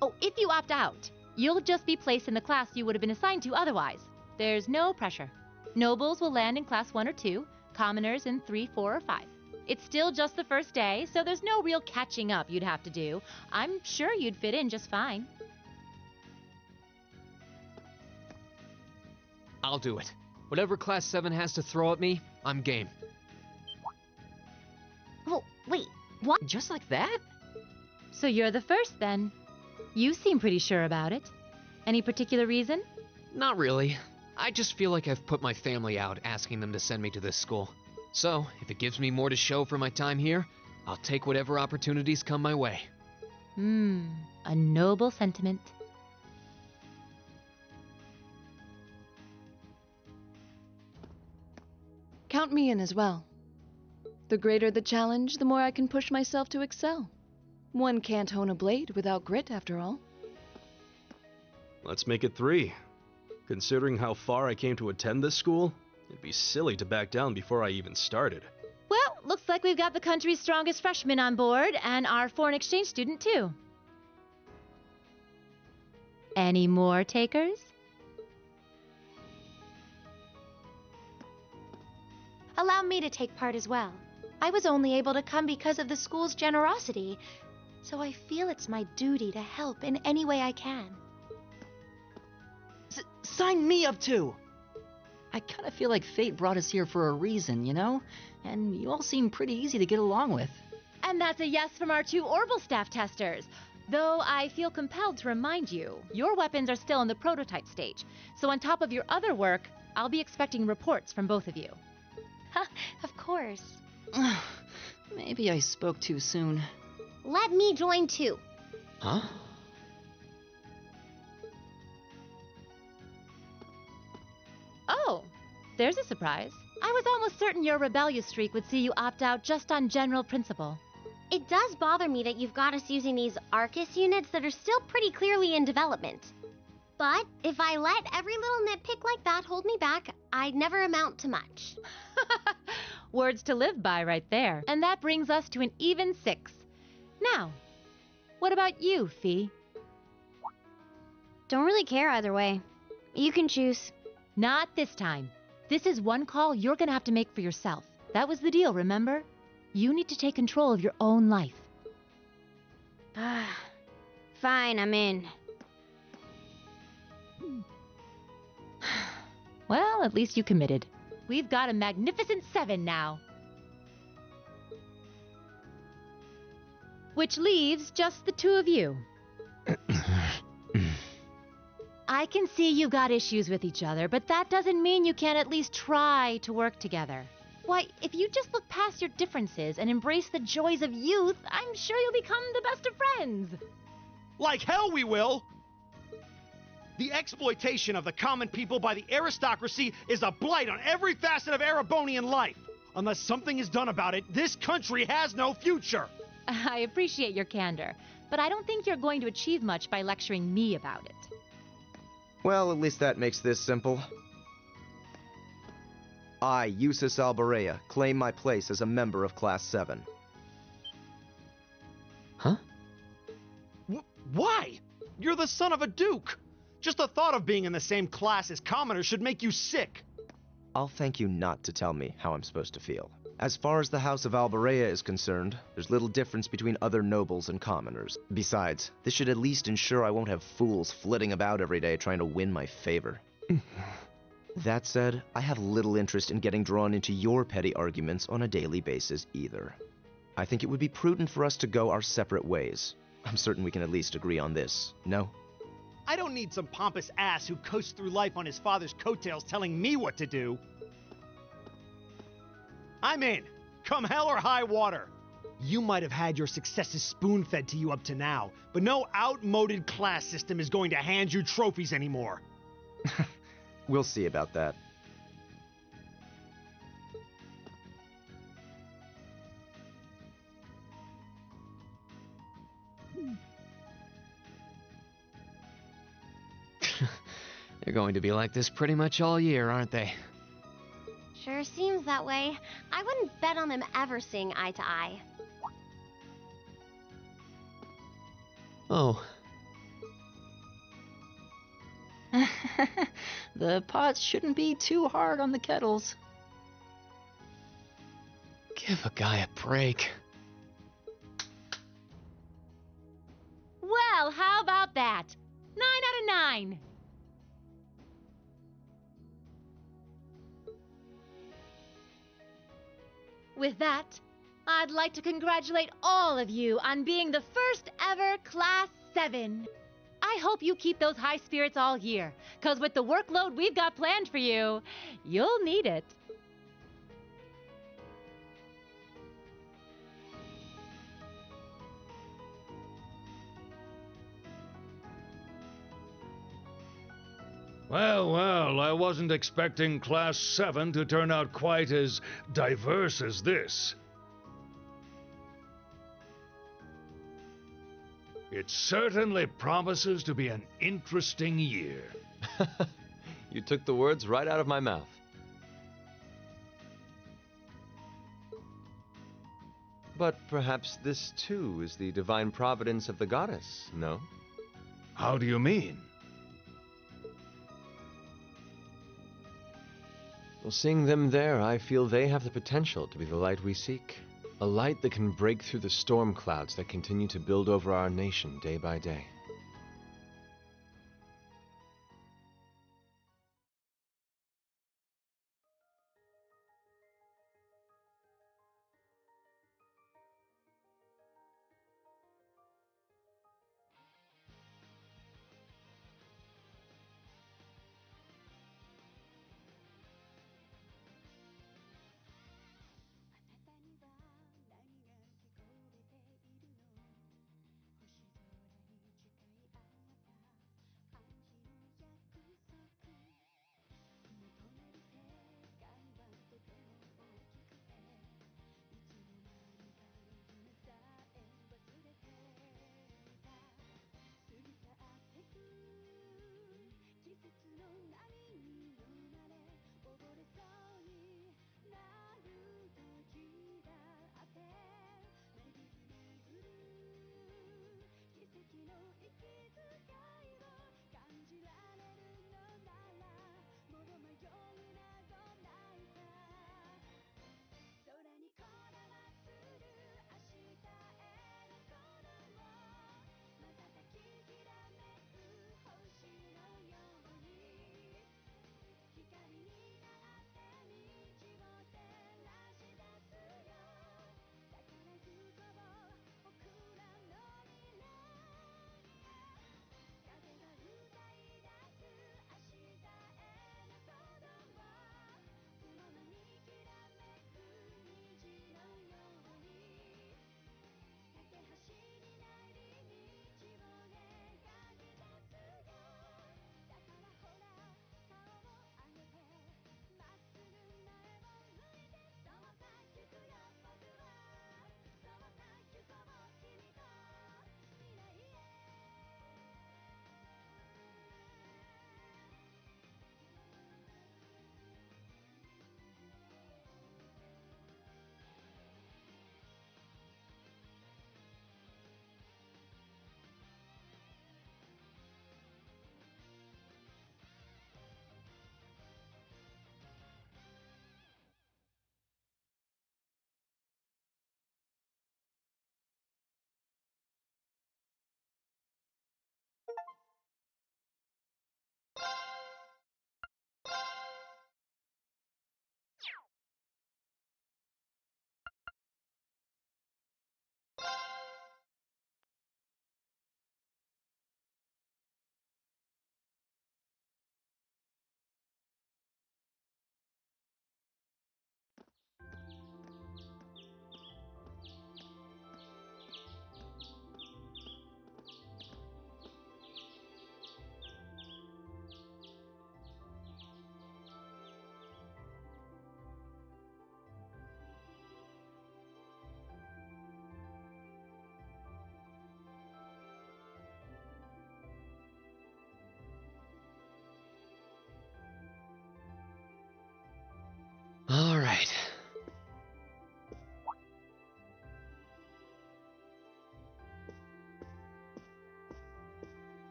Oh, if you opt out, you'll just be placed in the class you would have been assigned to otherwise. There's no pressure. Nobles will land in Class 1 or 2, commoners in 3, 4, or 5. It's still just the first day, so there's no real catching up you'd have to do. I'm sure you'd fit in just fine. I'll do it. Whatever Class 7 has to throw at me, I'm game. Oh, wait, what? Just like that? So you're the first, then. You seem pretty sure about it. Any particular reason? Not really. I just feel like I've put my family out asking them to send me to this school. So, if it gives me more to show for my time here, I'll take whatever opportunities come my way. A noble sentiment. Count me in as well. The greater the challenge, the more I can push myself to excel. One can't hone a blade without grit, after all. Let's make it 3. Considering how far I came to attend this school, it'd be silly to back down before I even started. Well, looks like we've got the country's strongest freshman on board, and our foreign exchange student, too. Any more takers? Allow me to take part as well. I was only able to come because of the school's generosity, so I feel it's my duty to help in any way I can. Sign me up too! I kind of feel like fate brought us here for a reason, you know? And you all seem pretty easy to get along with. And that's a yes from our 2 Orbital staff testers. Though I feel compelled to remind you, your weapons are still in the prototype stage. So on top of your other work, I'll be expecting reports from both of you. Of course. Maybe I spoke too soon. Let me join too. Huh? Oh, there's a surprise. I was almost certain your rebellious streak would see you opt out just on general principle. It does bother me that you've got us using these Arcus units that are still pretty clearly in development. But if I let every little nitpick like that hold me back, I'd never amount to much. Words to live by right there. And that brings us to an even 6. Now, what about you, Fee? Don't really care either way. You can choose. Not this time. This is one call you're gonna have to make for yourself. That was the deal, remember? You need to take control of your own life. Fine, I'm in. Well, at least you committed. We've got a magnificent 7 now. Which leaves just the 2 of you. I can see you've got issues with each other, but that doesn't mean you can't at least try to work together. Why, if you just look past your differences and embrace the joys of youth, I'm sure you'll become the best of friends. Like hell we will! The exploitation of the common people by the aristocracy is a blight on every facet of Erebonian life. Unless something is done about it, this country has no future. I appreciate your candor, but I don't think you're going to achieve much by lecturing me about it. Well, at least that makes this simple. I, Eusus Albarea, claim my place as a member of Class 7. Huh? Why? You're the son of a duke! Just the thought of being in the same class as commoners should make you sick! I'll thank you not to tell me how I'm supposed to feel. As far as the House of Albarea is concerned, there's little difference between other nobles and commoners. Besides, this should at least ensure I won't have fools flitting about every day trying to win my favor. That said, I have little interest in getting drawn into your petty arguments on a daily basis either. I think it would be prudent for us to go our separate ways. I'm certain we can at least agree on this, no? I don't need some pompous ass who coasts through life on his father's coattails telling me what to do. I'm in, come hell or high water. You might have had your successes spoon-fed to you up to now, but no outmoded class system is going to hand you trophies anymore. We'll see about that. They're going to be like this pretty much all year, aren't they? Sure seems that way. I wouldn't bet on them ever seeing eye to eye. Oh. The pots shouldn't be too hard on the kettles. Give a guy a break. Well, how about that? 9 out of 9. With that, I'd like to congratulate all of you on being the first ever Class 7. I hope you keep those high spirits all year, 'cause with the workload we've got planned for you, you'll need it. Well, well, I wasn't expecting Class 7 to turn out quite as diverse as this. It certainly promises to be an interesting year. You took the words right out of my mouth. But perhaps this too is the divine providence of the goddess, no? How do you mean? Well, seeing them there, I feel they have the potential to be the light we seek. A light that can break through the storm clouds that continue to build over our nation day by day.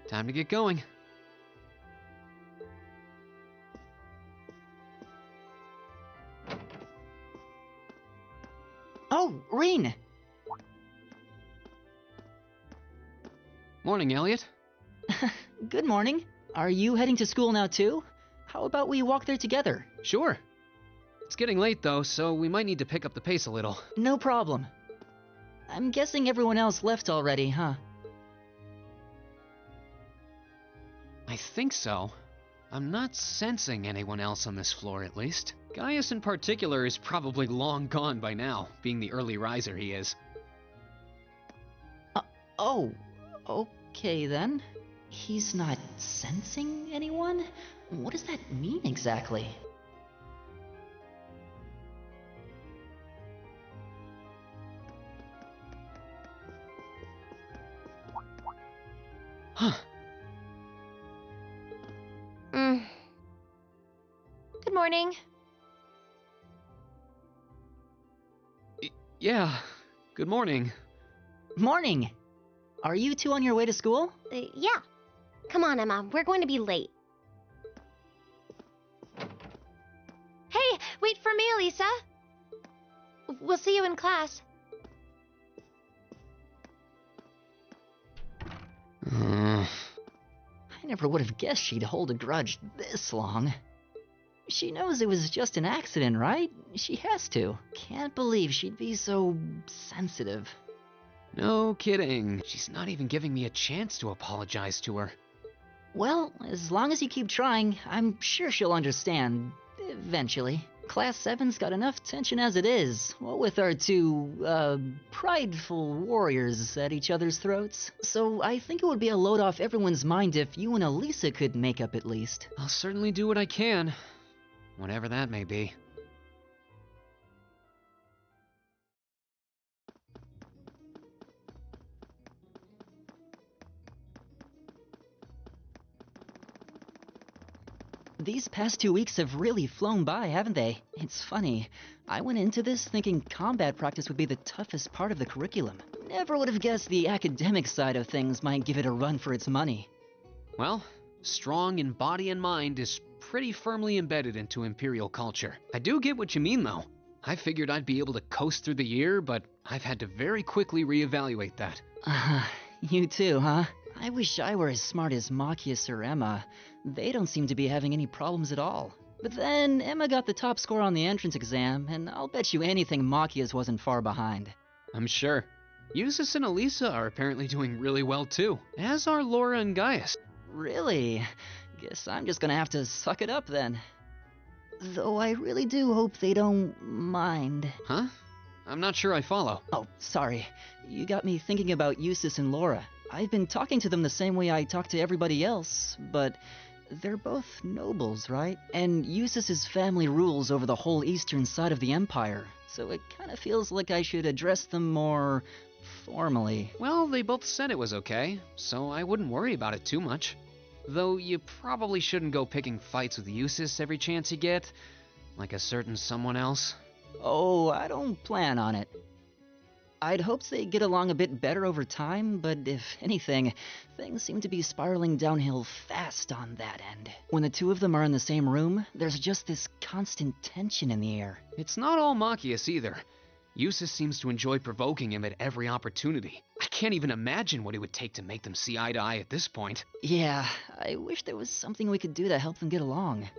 Time to get going. Oh, Reen! Morning, Elliot. Good morning. Are you heading to school now too? How about we walk there together? Sure. It's getting late though, so we might need to pick up the pace a little. No problem. I'm guessing everyone else left already, huh? I think so. I'm not sensing anyone else on this floor, at least. Gaius in particular is probably long gone by now, being the early riser he is. Oh, okay then. He's not sensing anyone? What does that mean exactly? Huh. Good morning. Yeah, good morning. Morning! Are you two on your way to school? Yeah. Come on, Emma. We're going to be late. Hey, wait for me, Elisa. We'll see you in class. I never would have guessed she'd hold a grudge this long. She knows it was just an accident, right? She has to. Can't believe she'd be so sensitive. No kidding. She's not even giving me a chance to apologize to her. Well, as long as you keep trying, I'm sure she'll understand. Eventually. Class 7's got enough tension as it is, what with our two, prideful warriors at each other's throats. So I think it would be a load off everyone's mind if you and Elisa could make up at least. I'll certainly do what I can, whatever that may be. These past 2 weeks have really flown by, haven't they? It's funny. I went into this thinking combat practice would be the toughest part of the curriculum. Never would have guessed the academic side of things might give it a run for its money. Well, strong in body and mind is pretty firmly embedded into Imperial culture. I do get what you mean, though. I figured I'd be able to coast through the year, but I've had to very quickly reevaluate that. You too, huh? I wish I were as smart as Machias or Emma. They don't seem to be having any problems at all. But then, Emma got the top score on the entrance exam, and I'll bet you anything Machias wasn't far behind. I'm sure. Eustace and Elisa are apparently doing really well too, as are Laura and Gaius. Really? Guess I'm just gonna have to suck it up then. Though I really do hope they don't mind. Huh? I'm not sure I follow. Oh, sorry. You got me thinking about Eustace and Laura. I've been talking to them the same way I talk to everybody else, but they're both nobles, right? And Eustace's family rules over the whole eastern side of the Empire, so it kind of feels like I should address them more formally. Well, they both said it was okay, so I wouldn't worry about it too much. Though you probably shouldn't go picking fights with Eustace every chance you get, like a certain someone else. Oh, I don't plan on it. I'd hoped they'd get along a bit better over time, but if anything, things seem to be spiraling downhill fast on that end. When the two of them are in the same room, there's just this constant tension in the air. It's not all Machias either. Eustace seems to enjoy provoking him at every opportunity. I can't even imagine what it would take to make them see eye to eye at this point. Yeah, I wish there was something we could do to help them get along.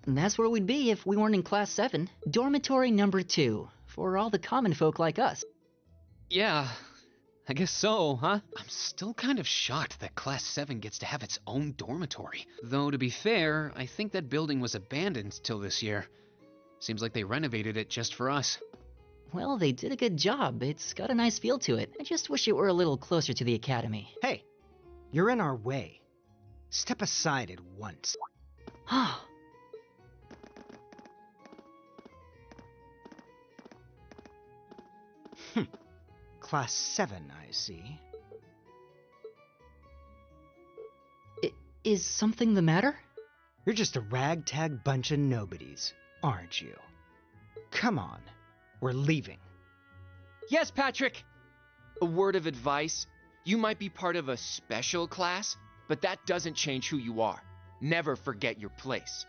And that's where we'd be if we weren't in Class 7. Dormitory number 2, for all the common folk like us. Yeah, I guess so, huh? I'm still kind of shocked that Class 7 gets to have its own dormitory. Though, to be fair, I think that building was abandoned till this year. Seems like they renovated it just for us. Well, they did a good job. It's got a nice feel to it. I just wish it were a little closer to the academy. Hey, you're in our way. Step aside at once. Class 7, I see. Is something the matter? You're just a ragtag bunch of nobodies, aren't you? Come on, We're leaving. Yes, Patrick! A word of advice. You might be part of a special class, but that doesn't change who you are. Never forget your place.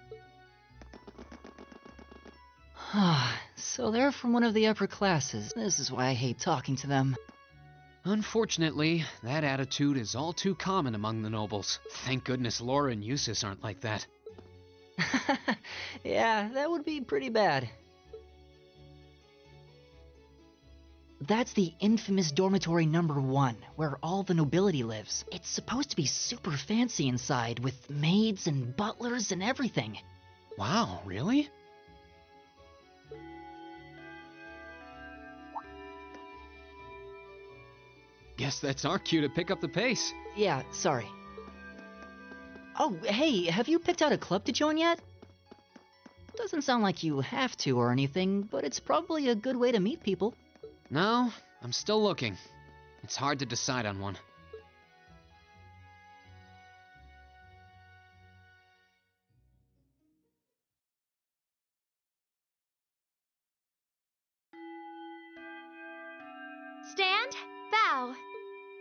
So they're from one of the upper classes. This is why I hate talking to them. Unfortunately, that attitude is all too common among the nobles. Thank goodness Laura and Eustace aren't like that. Yeah, that would be pretty bad. That's the infamous dormitory number 1, where all the nobility lives. It's supposed to be super fancy inside, with maids and butlers and everything. Wow, really? Guess that's our cue to pick up the pace. Yeah, sorry. Oh, hey, have you picked out a club to join yet? Doesn't sound like you have to or anything, but it's probably a good way to meet people. No, I'm still looking. It's hard to decide on one. Stand, bow,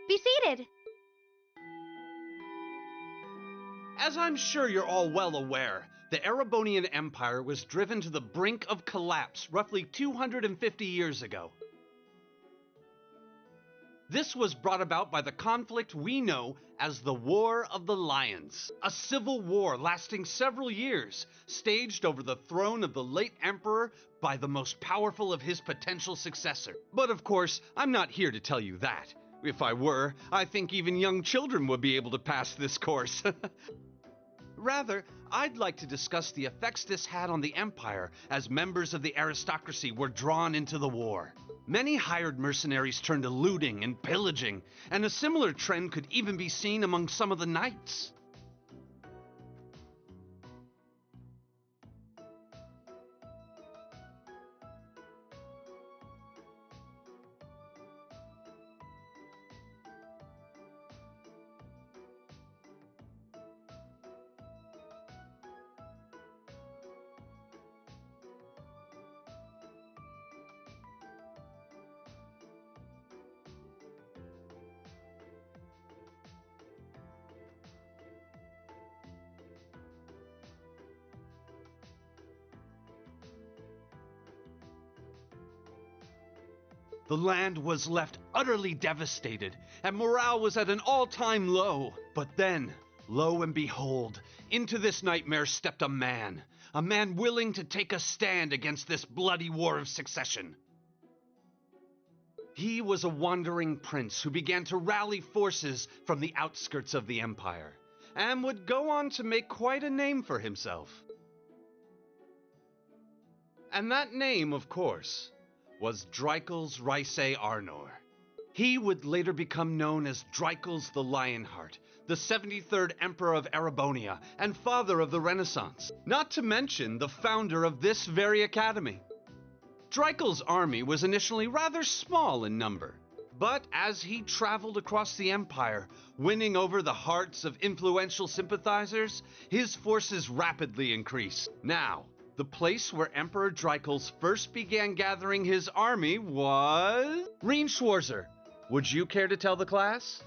be seated. As I'm sure you're all well aware, the Erebonian Empire was driven to the brink of collapse roughly 250 years ago. This was brought about by the conflict we know as the War of the Lions, a civil war lasting several years, staged over the throne of the late emperor by the most powerful of his potential successor. But of course, I'm not here to tell you that. If I were, I think even young children would be able to pass this course. Rather, I'd like to discuss the effects this had on the Empire as members of the aristocracy were drawn into the war. Many hired mercenaries turned to looting and pillaging, and a similar trend could even be seen among some of the knights. The land was left utterly devastated, and morale was at an all-time low. But then, lo and behold, into this nightmare stepped a man willing to take a stand against this bloody war of succession. He was a wandering prince who began to rally forces from the outskirts of the empire, and would go on to make quite a name for himself. And that name, of course, was Dreikels Rhysei Arnor. He would later become known as Dreikels the Lionheart, the 73rd Emperor of Erebonia, and father of the Renaissance, not to mention the founder of this very academy. Dreikels' army was initially rather small in number, but as he traveled across the empire, winning over the hearts of influential sympathizers, his forces rapidly increased. Now, the place where Emperor Dreikels first began gathering his army was Rien Schwarzer. Would you care to tell the class?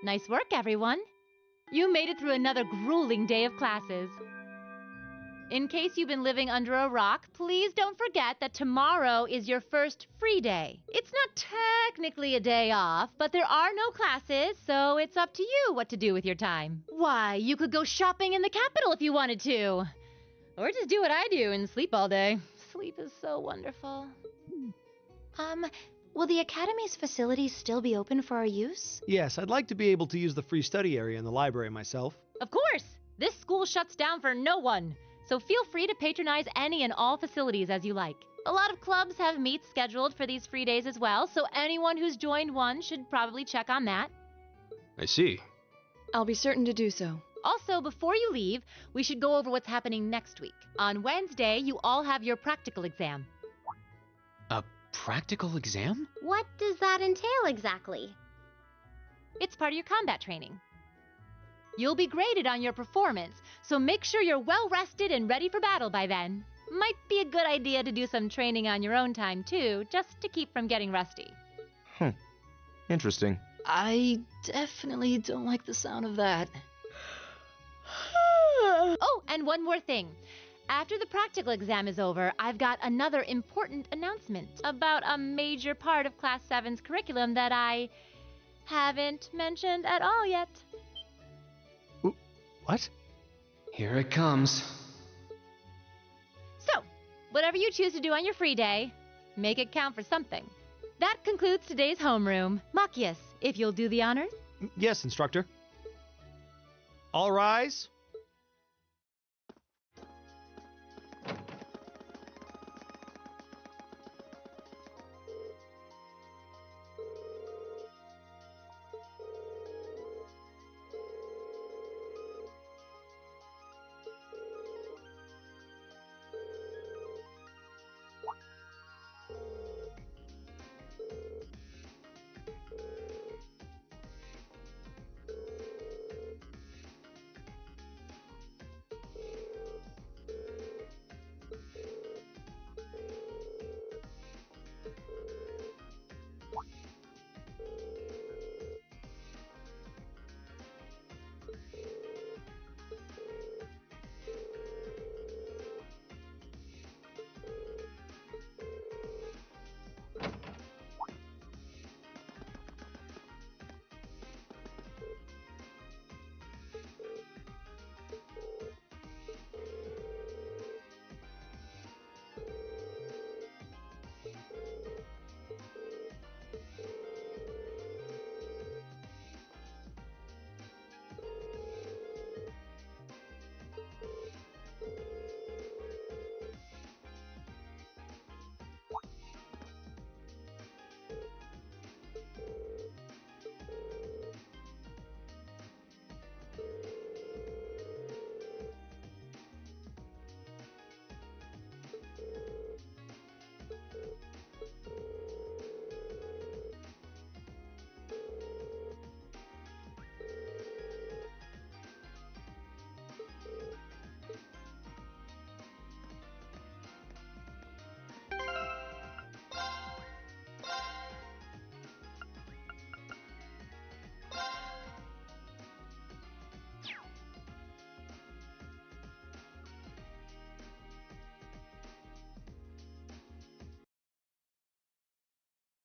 Nice work, everyone. You made it through another grueling day of classes. In case you've been living under a rock, please don't forget that tomorrow is your first free day. It's not technically a day off, but there are no classes, so it's up to you what to do with your time. Why, you could go shopping in the capital if you wanted to. Or just do what I do and sleep all day. Sleep is so wonderful. Will the Academy's facilities still be open for our use? Yes, I'd like to be able to use the free study area in the library myself. Of course! This school shuts down for no one, so feel free to patronize any and all facilities as you like. A lot of clubs have meets scheduled for these free days as well, so anyone who's joined one should probably check on that. I see. I'll be certain to do so. Also, before you leave, we should go over what's happening next week. On Wednesday, you all have your practical exam. A practical exam? What does that entail exactly? It's part of your combat training. You'll be graded on your performance, so make sure you're well rested and ready for battle by then. Might be a good idea to do some training on your own time, too, just to keep from getting rusty. Interesting. I definitely don't like the sound of that. Oh, and one more thing. After the practical exam is over, I've got another important announcement about a major part of Class 7's curriculum that I haven't mentioned at all yet. What? Here it comes. So, whatever you choose to do on your free day, make it count for something. That concludes today's homeroom. Machias, if you'll do the honors. Yes, instructor. All rise.